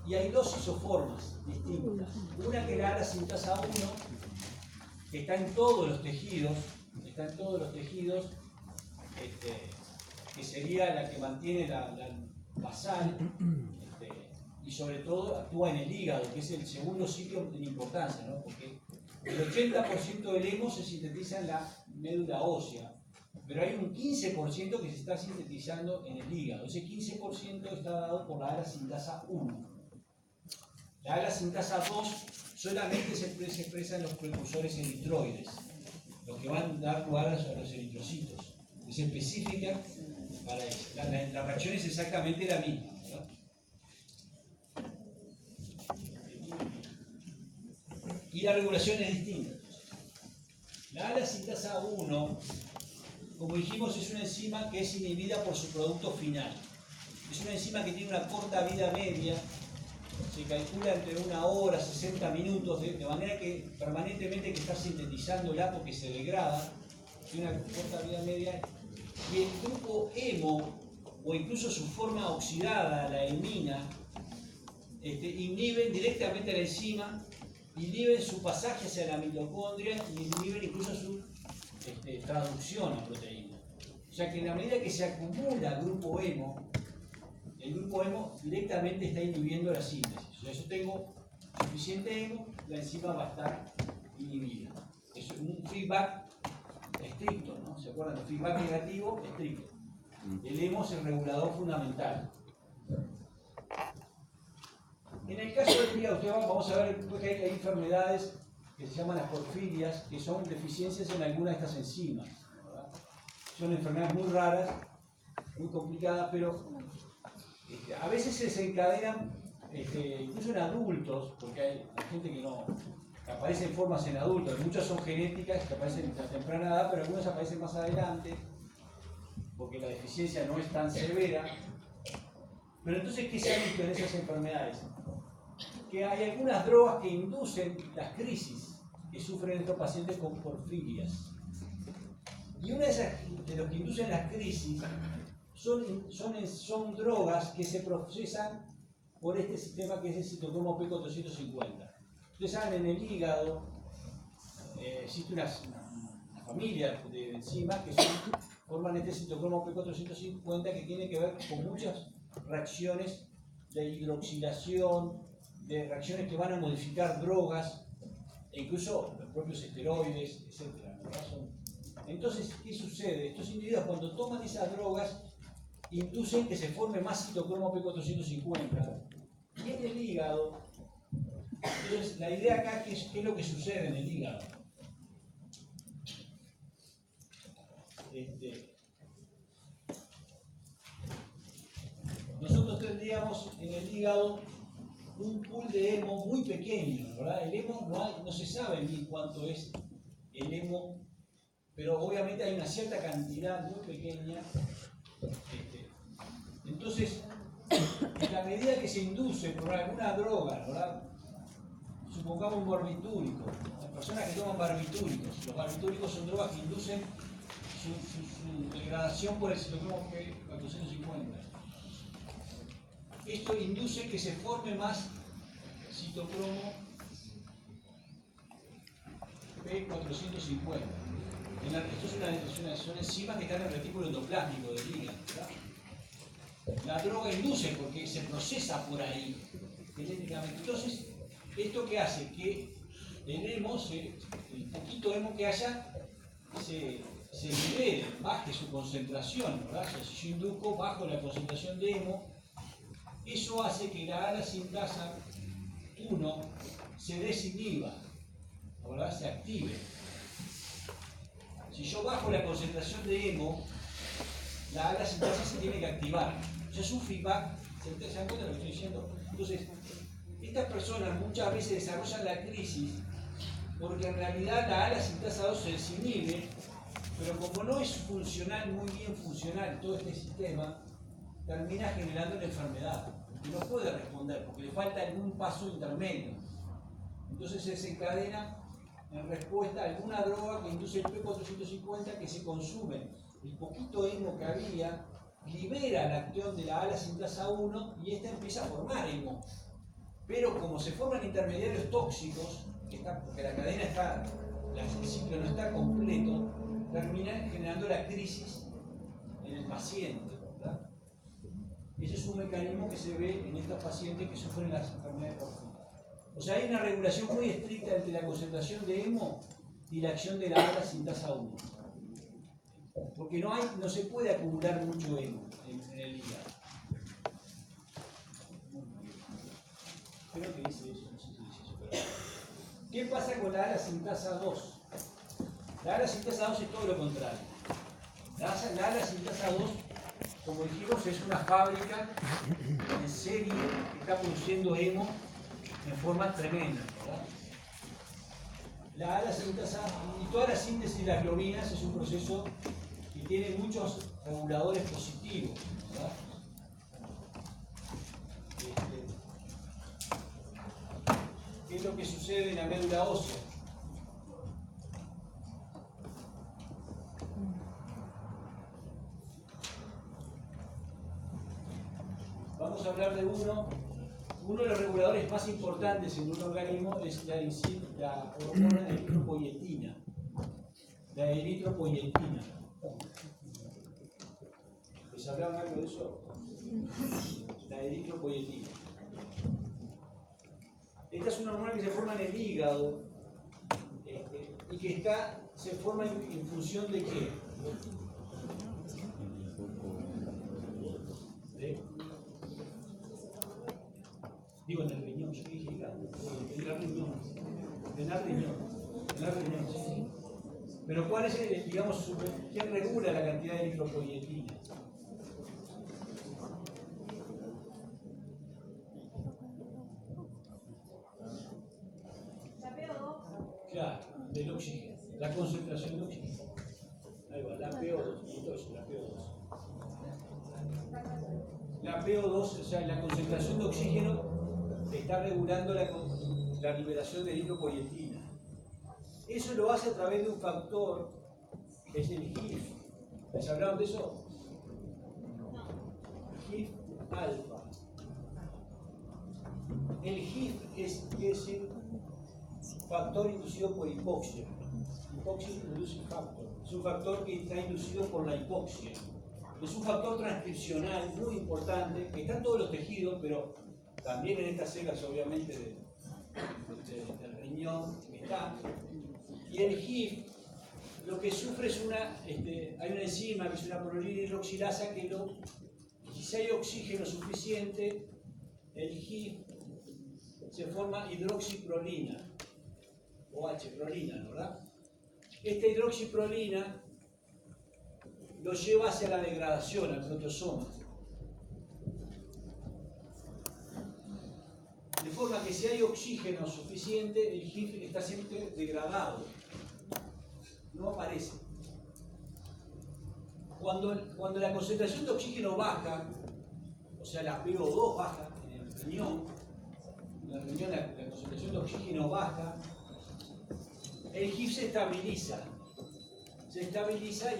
Y hay dos isoformas distintas. Una que es la ala sintasa 1, que está en todos los tejidos, que sería la que mantiene la basal, y sobre todo actúa en el hígado, que es el segundo sitio en importancia, ¿no? Porque el 80% del hemo se sintetiza en la médula ósea, pero hay un 15% que se está sintetizando en el hígado. Ese 15% está dado por la ala-sintasa 1. La ala-sintasa 2 solamente se expresa en los precursores eritroides, los que van a dar lugar a los eritrocitos. Es específica para eso. La reacción es exactamente la misma, ¿verdad? Y la regulación es distinta. La ala-sintasa 1, como dijimos, es una enzima que es inhibida por su producto final. Es una enzima que tiene una corta vida media, se calcula entre 1 hora, 60 minutos, de manera que permanentemente hay que estar sintetizándola porque se degrada, tiene una corta vida media. Y el grupo hemo, o incluso su forma oxidada, la hemina, inhiben directamente a la enzima, inhiben su pasaje hacia la mitocondria y inhiben incluso su traducción a proteína. O sea que en la medida que se acumula el grupo hemo directamente está inhibiendo la síntesis. O sea, yo tengo suficiente hemo, la enzima va a estar inhibida. Es un feedback estricto, ¿no? ¿Se acuerdan? El feedback negativo estricto. El hemo es el regulador fundamental. En el caso del hígado, vamos a ver que hay enfermedades que se llaman las porfirias, que son deficiencias en alguna de estas enzimas, ¿verdad? Son enfermedades muy raras, muy complicadas, pero a veces se desencadenan incluso en adultos, porque hay gente que aparece en formas en adultos, muchas son genéticas que aparecen a temprana edad, pero algunas aparecen más adelante, porque la deficiencia no es tan severa. Pero entonces, ¿qué se ha visto en esas enfermedades? Que hay algunas drogas que inducen las crisis que sufren estos pacientes con porfirias. Y una de los que inducen las crisis son drogas que se procesan por este sistema que es el citocromo P450. Ustedes saben, en el hígado existe una familia de enzimas que forman este citocromo P450 que tiene que ver con muchas reacciones de hidroxilación, de reacciones que van a modificar drogas, e incluso los propios esteroides, etc. Entonces, ¿qué sucede? Estos individuos cuando toman esas drogas inducen que se forme más citocromo P450. Y en el hígado, entonces la idea acá ¿qué es lo que sucede en el hígado? Nosotros tendríamos en el hígado un pool de hemo muy pequeño, ¿verdad? El hemo no se sabe ni cuánto es el hemo, pero obviamente hay una cierta cantidad muy pequeña. Entonces, en la medida que se induce por alguna droga, ¿verdad? Supongamos un barbitúrico, las personas que toman barbitúricos, los barbitúricos son drogas que inducen su degradación por el citocromo P450. Esto induce que se forme más citocromo P450. Esto son enzimas que están en el retículo endoplásmico del hígado, ¿verdad? La droga induce porque se procesa por ahí genéticamente. Entonces, ¿esto qué hace? Que el poquito hemo que haya se libere, baje su concentración, ¿verdad? O sea, si yo induzco bajo la concentración de hemo, eso hace que la ala-sintasa 1 se desinhiba, ¿verdad? Se active. Si yo bajo la concentración de hemo, la ala-sintasa se tiene que activar. O sea, es un feedback. ¿Se dan cuenta de lo que estoy diciendo? Entonces, estas personas muchas veces desarrollan la crisis porque en realidad la ala-sintasa 2 se desinhibe, pero como no es funcional, muy bien funcional todo este sistema, termina generando una enfermedad que no puede responder porque le falta algún paso intermedio. Entonces se desencadena en respuesta a alguna droga que induce el P450 que se consume. El poquito hemo que había libera la acción de la ala-sintasa 1 y esta empieza a formar hemo. Pero como se forman intermediarios tóxicos, porque la cadena está el ciclo no está completo, termina generando la crisis en el paciente, ¿verdad? Ese es un mecanismo que se ve en estos pacientes que sufren las enfermedades profundas. O sea, hay una regulación muy estricta entre la concentración de hemo y la acción de la ALA sintasa 1. Porque no se puede acumular mucho hemo en el hígado. Creo que dice eso, no sé si dice eso, pero... ¿Qué pasa con la ALA sintasa 2? La ALA sintasa 2 es todo lo contrario. La ALA sintasa 2, como dijimos, es una fábrica en serie que está produciendo hemo en forma tremenda, ¿verdad? La ALA sintasa y toda la síntesis de las globinas es un proceso que tiene muchos reguladores positivos, ¿verdad? ¿Qué es lo que sucede en la médula ósea? Vamos a hablar de uno de los reguladores más importantes en un organismo es la hormona eritropoyetina. La eritropoyetina. ¿Les hablaron algo de eso? La eritropoyetina. Esta es una hormona que se forma en el hígado y que se forma en función de qué? Digo, en el riñón, yo dije hígado, en el riñón, sí. Pero ¿cuál es, digamos, quién regula la cantidad de eritropoyetina? La PO2. Claro, del oxígeno, la concentración de oxígeno. Ahí va, la PO2, entonces la PO2. La PO2, o sea, la concentración de oxígeno está regulando la liberación de eritropoyetina. Eso lo hace a través de un factor que es el HIF. ¿Les hablaron de eso? HIF alfa. El HIF es un factor inducido por hipoxia. Hypoxic inducing factor. Es un factor que está inducido por la hipoxia. Es un factor transcripcional muy importante que está en todos los tejidos, pero también en estas células, obviamente, del riñón está. Y el HIF lo que sufre es hay una enzima que es una prolina hidroxilasa que si hay oxígeno suficiente, el HIF se forma hidroxiprolina, o H-prolina, ¿verdad? Esta hidroxiprolina lo lleva hacia la degradación, al protosoma. De forma que si hay oxígeno suficiente, el HIF está siempre degradado. No aparece. Cuando la concentración de oxígeno baja, o sea, la PO2 baja en el riñón, la concentración de oxígeno baja, el HIF se estabiliza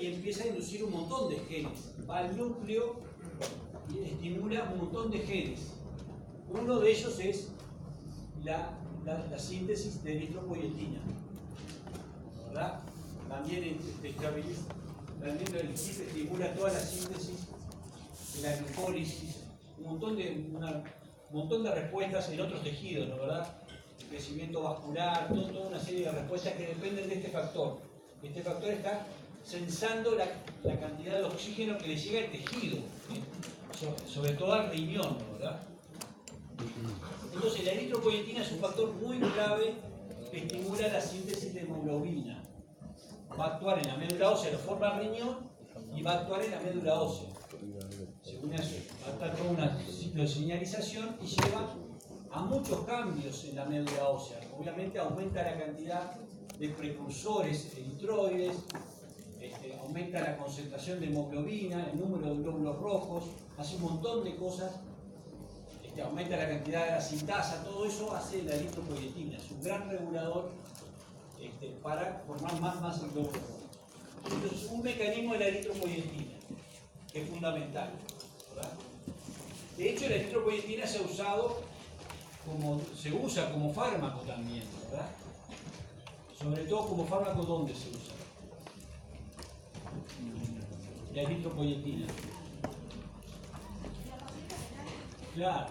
y empieza a inducir un montón de genes. Va al núcleo y estimula un montón de genes. Uno de ellos es la síntesis de eritropoyetina, ¿verdad? También el HIF estimula toda la síntesis de la glucólisis, un montón de respuestas en otros tejidos, ¿no? ¿Verdad? El crecimiento vascular, toda una serie de respuestas que dependen de este factor. Este factor está sensando la cantidad de oxígeno que le llega al tejido, sobre todo al riñón, ¿no? ¿Verdad? Entonces la eritropoyetina es un factor muy clave que estimula la síntesis de hemoglobina. Va a actuar en la médula ósea, lo forma el riñón y va a actuar en la médula ósea. Según eso, va a estar toda una ciclo de señalización y lleva a muchos cambios en la médula ósea. Obviamente aumenta la cantidad de precursores eritroides, aumenta la concentración de hemoglobina, el número de glóbulos rojos, hace un montón de cosas, aumenta la cantidad de la sintasa, todo eso hace la eritropoyetina. Es un gran regulador para formar más glóbulos rojos. Entonces, un mecanismo de la eritropoyetina que es fundamental, ¿verdad? De hecho, la eritropoyetina se usa como fármaco también, ¿verdad? Sobre todo como fármaco, ¿dónde se usa? La eritropoyetina. Claro,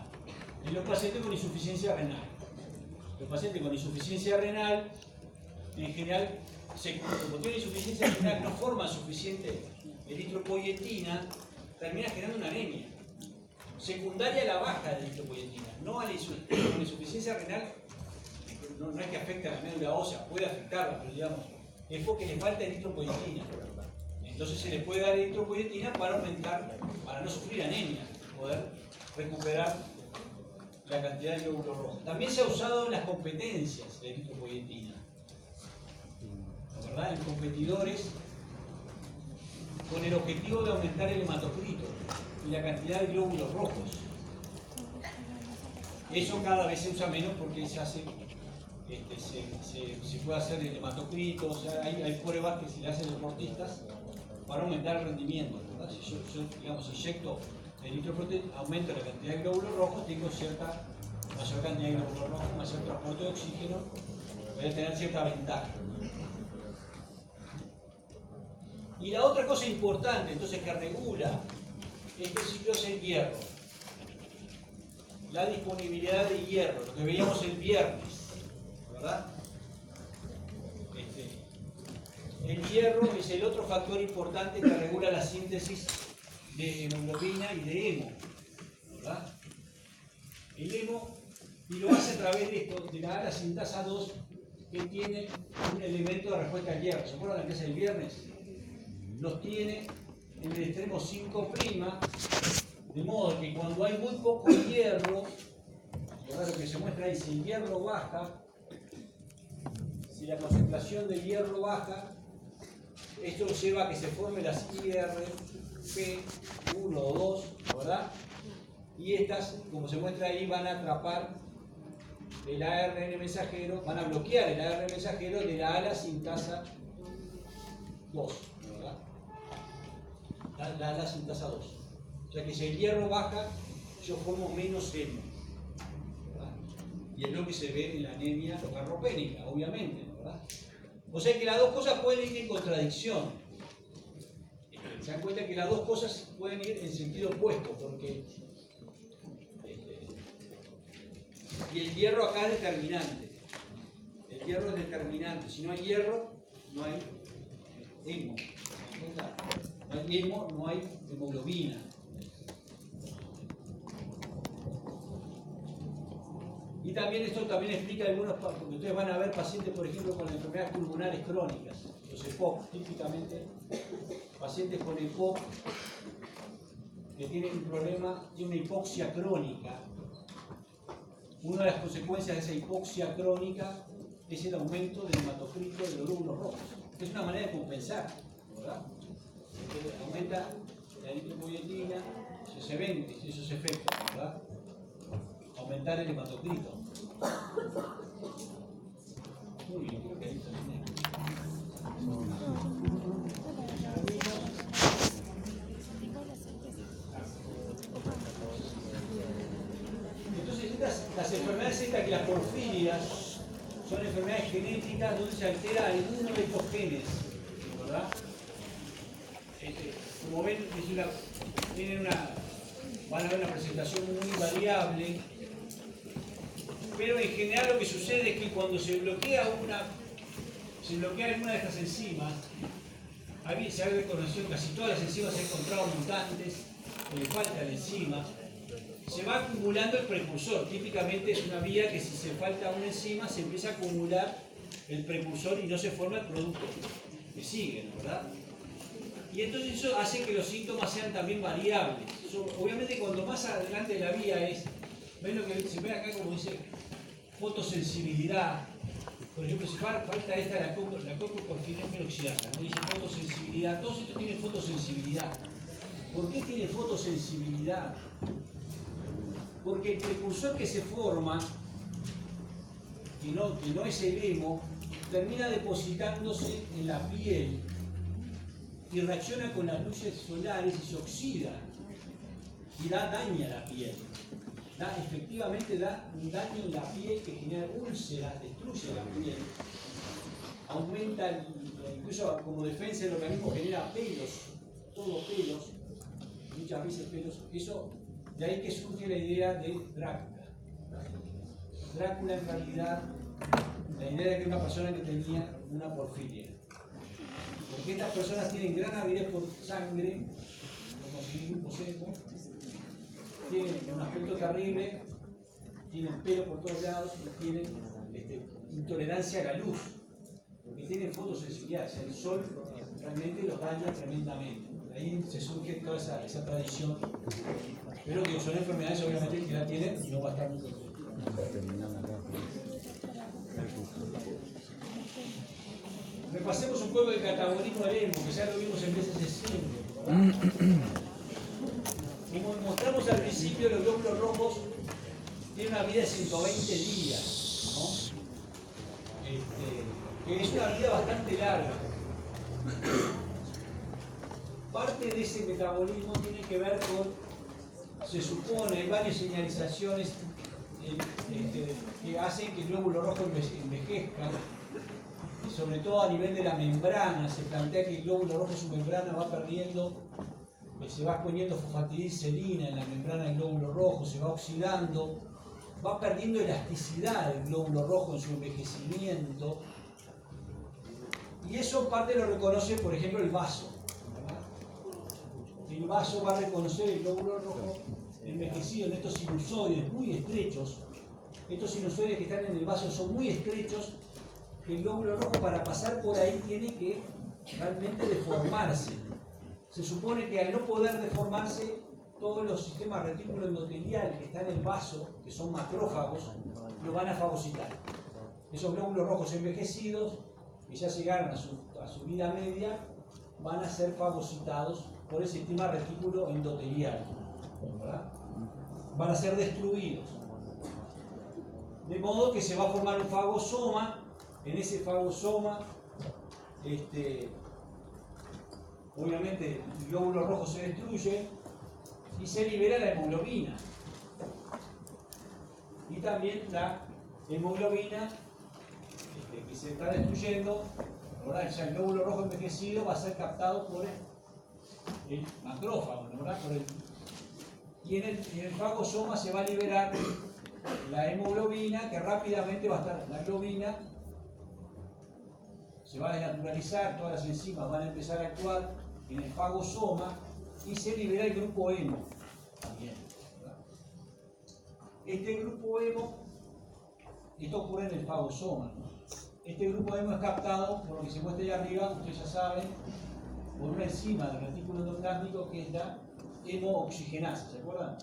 en los pacientes con insuficiencia renal. Los pacientes con insuficiencia renal, en general, como tienen insuficiencia renal, no forman suficiente eritropoyetina, termina generando una anemia. Secundaria a la baja de eritropoyetina, no a la insuficiencia renal. No es que afecte a la médula ósea, puede afectarla, pero digamos, es porque le falta eritropoyetina. Entonces se le puede dar eritropoyetina para aumentar, para no sufrir anemia, poder recuperar la cantidad de glóbulos rojos. También se ha usado en las competencias de eritropoyetina, ¿verdad? En competidores con el objetivo de aumentar el hematocrito y la cantidad de glóbulos rojos. Eso cada vez se usa menos porque se hace, se puede hacer el hematocrito, o sea, hay pruebas que se le hacen a los deportistas para aumentar el rendimiento, ¿verdad? Si yo digamos, inyecto eritropoyetina, aumento la cantidad de glóbulos rojos, tengo cierta mayor cantidad de glóbulos rojos, mayor transporte de oxígeno, voy a tener cierta ventaja. Y la otra cosa importante, entonces, que regula este ciclo es el hierro. La disponibilidad de hierro, lo que veíamos el viernes, ¿verdad? El hierro es el otro factor importante que regula la síntesis de hemoglobina y de hemo, ¿verdad? El hemo, y lo hace a través de esto, de la sintasa 2, que tiene un elemento de respuesta al hierro. ¿Se acuerdan de la clase del viernes? Los tiene en el extremo 5', de modo que cuando hay muy poco hierro, lo que se muestra ahí, si el hierro baja, si la concentración del hierro baja, esto lleva a que se formen las IRP1 o 2, ¿verdad? Y estas, como se muestra ahí, van a atrapar el ARN mensajero, van a bloquear el ARN mensajero de la ala sintasa 2, ¿verdad? La ala sintasa 2. O sea que si el hierro baja, yo formo menos hemo, ¿verdad? Y es lo que se ve en la anemia sarcopénica, obviamente, ¿verdad? O sea que las dos cosas pueden ir en contradicción. Se dan cuenta que las dos cosas pueden ir en sentido opuesto, porque y el hierro acá es determinante. El hierro es determinante. Si no hay hierro, no hay hemo. No hay hemo, no hay hemoglobina. Y también esto también explica algunos, porque ustedes van a ver pacientes, por ejemplo, con enfermedades pulmonares crónicas, los EPOC, típicamente pacientes con EPOC que tienen un problema de una hipoxia crónica. Una de las consecuencias de esa hipoxia crónica es el aumento del hematocrito de los glóbulos rojos. Es una manera de compensar, ¿verdad? Entonces, aumenta la eritropoyetina, se ven esos efectos, ¿verdad? Aumentar el hematocrito. Muy bien, creo que ahí terminé. Entonces, las enfermedades estas, que las porfirias, son enfermedades genéticas donde se altera alguno de estos genes, ¿verdad? Como ven, van a ver una presentación muy variable, pero en general lo que sucede es que cuando se bloquea alguna de estas enzimas, se ha reconocido casi todas las enzimas, se han encontrado mutantes, le falta la enzima, se va acumulando el precursor. Típicamente es una vía que si se falta una enzima se empieza a acumular el precursor y no se forma el producto que sigue, ¿verdad? Y entonces eso hace que los síntomas sean también variables. Obviamente cuando más adelante de la vía es, ven lo que se ve acá como dice, fotosensibilidad. Por ejemplo, si falta esta, la coproporfina peroxidasa, ¿no? Dice fotosensibilidad, todos estos tienen fotosensibilidad. ¿Por qué tiene fotosensibilidad? Porque el precursor que se forma, que no es el hemo, termina depositándose en la piel y reacciona con las luces solares y se oxida y daña la piel. Efectivamente da un daño en la piel que genera úlceras, destruye la piel. aumenta, incluso como defensa del organismo genera pelos, todo pelos, muchas veces pelos. Eso, de ahí que surge la idea de Drácula. Drácula en realidad, la idea de que una persona que tenía una porfiria. Porque estas personas tienen gran avidez por sangre, como grupos emo, tienen un aspecto terrible, tienen pelo por todos lados y tienen intolerancia a la luz, porque tienen fotosensibilidad, o sea, el sol realmente los daña tremendamente. De ahí se surge toda esa tradición, pero que son enfermedades obviamente que la tienen y no va a estar muy contentos. Repasemos un poco el catabolismo del emo, que ya lo vimos en veces de como mostramos al principio, los glóbulos rojos tienen una vida de 120 días, ¿no? Que es una vida bastante larga. Parte de ese metabolismo tiene que ver con, se supone, hay varias señalizaciones que hacen que el glóbulo rojo envejezca, y sobre todo a nivel de la membrana. Se plantea que el glóbulo rojo, su membrana va perdiendo, se va exponiendo fosfatidilcerina en la membrana del glóbulo rojo, se va oxidando, va perdiendo elasticidad el glóbulo rojo en su envejecimiento, y eso parte lo reconoce, por ejemplo, el vaso, ¿verdad? El vaso va a reconocer el glóbulo rojo envejecido en estos sinusoides muy estrechos. Estos sinusoides que están en el vaso son muy estrechos, que el glóbulo rojo, para pasar por ahí, tiene que realmente deformarse. Se supone que al no poder deformarse, todos los sistemas retículo-endoteliales que están en el vaso, que son macrófagos, lo van a fagocitar. Esos glóbulos rojos envejecidos, que ya llegaron a su vida media, van a ser fagocitados por el sistema retículo-endotelial, ¿verdad? Van a ser destruidos. De modo que se va a formar un fagosoma. En ese fagosoma, obviamente el glóbulo rojo se destruye y se libera la hemoglobina. Y también la hemoglobina que se está destruyendo, ¿verdad? Ya el glóbulo rojo envejecido va a ser captado por el macrófago, ¿verdad? Y en el fagosoma se va a liberar la hemoglobina, que rápidamente va a estar, la globina se va a desnaturalizar, todas las enzimas van a empezar a actuar en el fagosoma y se libera el grupo hemo también, ¿verdad? Este grupo hemo, esto ocurre en el fagosoma, ¿no? Este grupo hemo es captado, por lo que se muestra ahí arriba, ustedes ya saben, por una enzima del retículo endoplásmico que es la hemooxigenasa, ¿se acuerdan?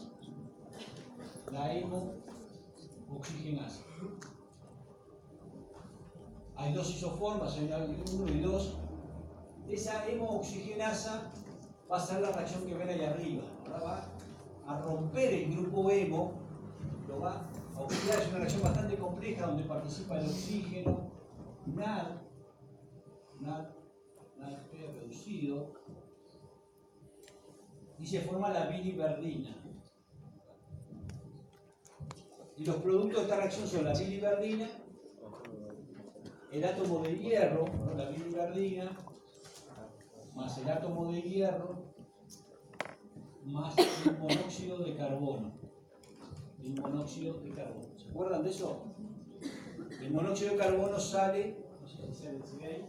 La hemooxigenasa. Hay dos isoformas, hay 1 y 2. Esa hemooxigenasa va a ser la reacción que ven ahí arriba. Ahora va a romper el grupo hemo, lo va a oxidar. Es una reacción bastante compleja donde participa el oxígeno, NAD reducido, y se forma la biliverdina. Y los productos de esta reacción son la biliverdina, el átomo de hierro, ¿no? La biliverdina, más el átomo de hierro, más el monóxido de carbono. El monóxido de carbono. ¿Se acuerdan de eso? El monóxido de carbono sale, no sé si se ve ahí.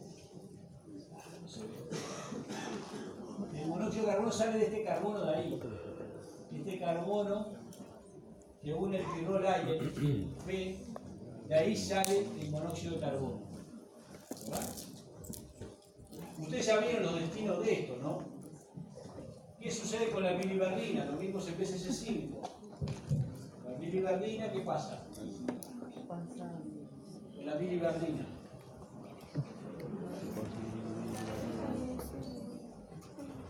El monóxido de carbono sale de este carbono de ahí. Este carbono que une el pirrol A y el P, de ahí sale el monóxido de carbono. ¿Verdad? Ustedes ya vieron los destinos de esto, ¿no? ¿Qué sucede con la biliverdina? Lo mismo en PCC5. La biliverdina, ¿qué pasa? Con la biliverdina.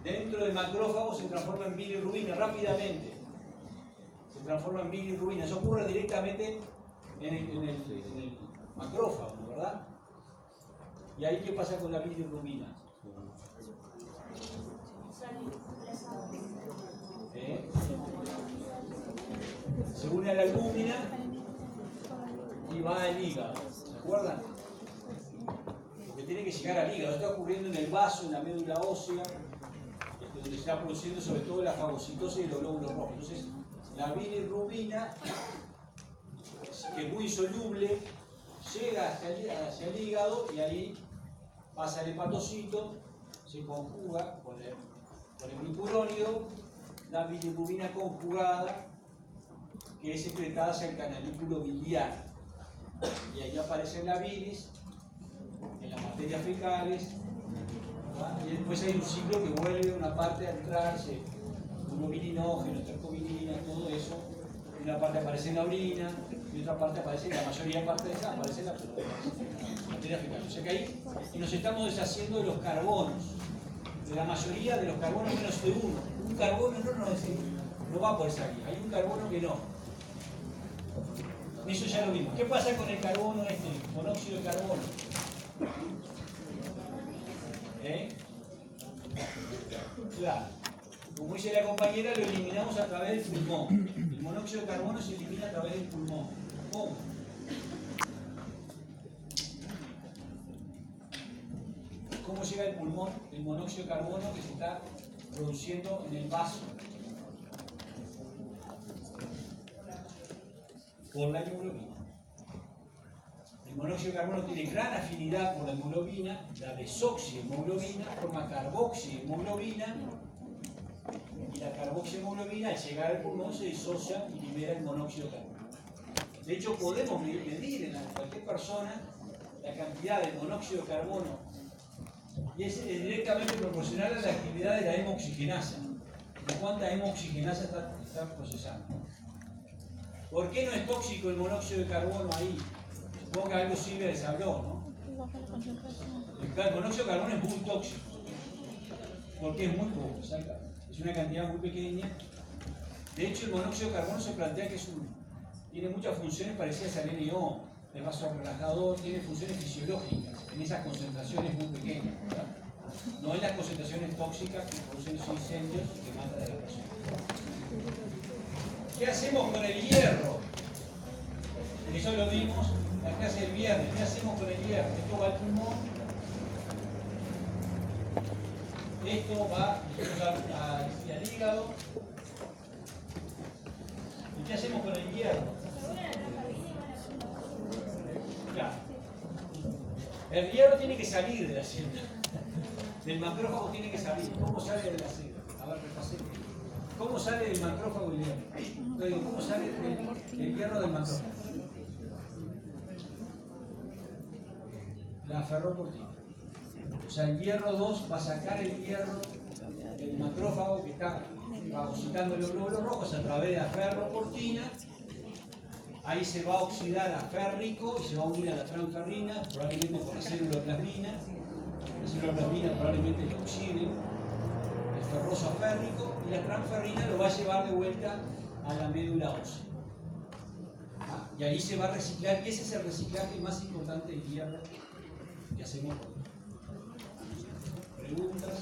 Dentro del macrófago se transforma en bilirrubina rápidamente. Se transforma en bilirrubina. Eso ocurre directamente en el macrófago, ¿verdad? ¿Y ahí qué pasa con la bilirrubina? Se une a la albúmina y va al hígado. ¿Se acuerdan? Porque que llegar al hígado. Está ocurriendo en el vaso, en la médula ósea, donde se está produciendo sobre todo la fagocitosis de los glóbulos rojos. Entonces, la bilirrubina, que es muy insoluble, llega hacia el hígado y ahí pasa el hepatocito, se conjuga con el glucurónido, la bilirrubina conjugada, que es secretada hacia el canalículo biliar. Y ahí aparece la bilis, en las materias fecales, ¿verdad? Y después hay un ciclo que vuelve una parte a entrarse, urobilinógeno, tercobilina, todo eso. Una parte aparece en la orina, y otra parte aparece, la mayoría de parte de esa aparece en la materia fecal. O sea que ahí nos estamos deshaciendo de los carbonos, de la mayoría de los carbonos menos de uno. Un carbono no va por esa vía, hay un carbono que no. Eso ya lo vimos. ¿Qué pasa con el carbono monóxido de carbono? Claro. Como dice la compañera, lo eliminamos a través del pulmón. El monóxido de carbono se elimina a través del pulmón. ¿Cómo? ¿Cómo llega el pulmón? El monóxido de carbono que se está produciendo en el vaso. Por la hemoglobina. El monóxido de carbono tiene gran afinidad por la hemoglobina, la desoxihemoglobina forma carboxihemoglobina, y la carboxihemoglobina al llegar al pulmón se disocia y libera el monóxido de carbono. De hecho, podemos medir en cualquier persona la cantidad de monóxido de carbono y es directamente proporcional a la actividad de la hemoxigenasa, de cuánta hemoxigenasa está procesando. ¿Por qué no es tóxico el monóxido de carbono ahí? Supongo que algo sirve les habló, ¿no? El monóxido de carbono es muy tóxico, porque es muy poco, es una cantidad muy pequeña. De hecho, el monóxido de carbono se plantea que tiene muchas funciones parecidas al NO, el vasorelajador, tiene funciones fisiológicas en esas concentraciones muy pequeñas, ¿verdad? No en las concentraciones tóxicas que producen esos incendios y que matan a la persona. ¿Qué hacemos con el hierro? Eso lo vimos en la clase del viernes. ¿Qué hacemos con el hierro? Esto va al pulmón. Esto va al hígado. ¿Y qué hacemos con el hierro? Claro. El hierro tiene que salir de la célula. Del macrófago tiene que salir. ¿Cómo sale de la célula? A ver, repasemos. ¿Cómo sale del macrófago el hierro? ¿Cómo sale el hierro del macrófago? La ferroportina. O sea, el hierro 2 va a sacar el hierro del macrófago que está fagocitando los glóbulos rojos a través de la ferroportina. Ahí se va a oxidar a férrico y se va a unir a la transferrina, probablemente por la célula plasmina. La célula plasmina probablemente lo oxide, el ferroso a férrico, y la transferrina lo va a llevar de vuelta a la médula ósea. Y ahí se va a reciclar, y ese es el reciclaje más importante del hierro que hacemos hoy. ¿Preguntas?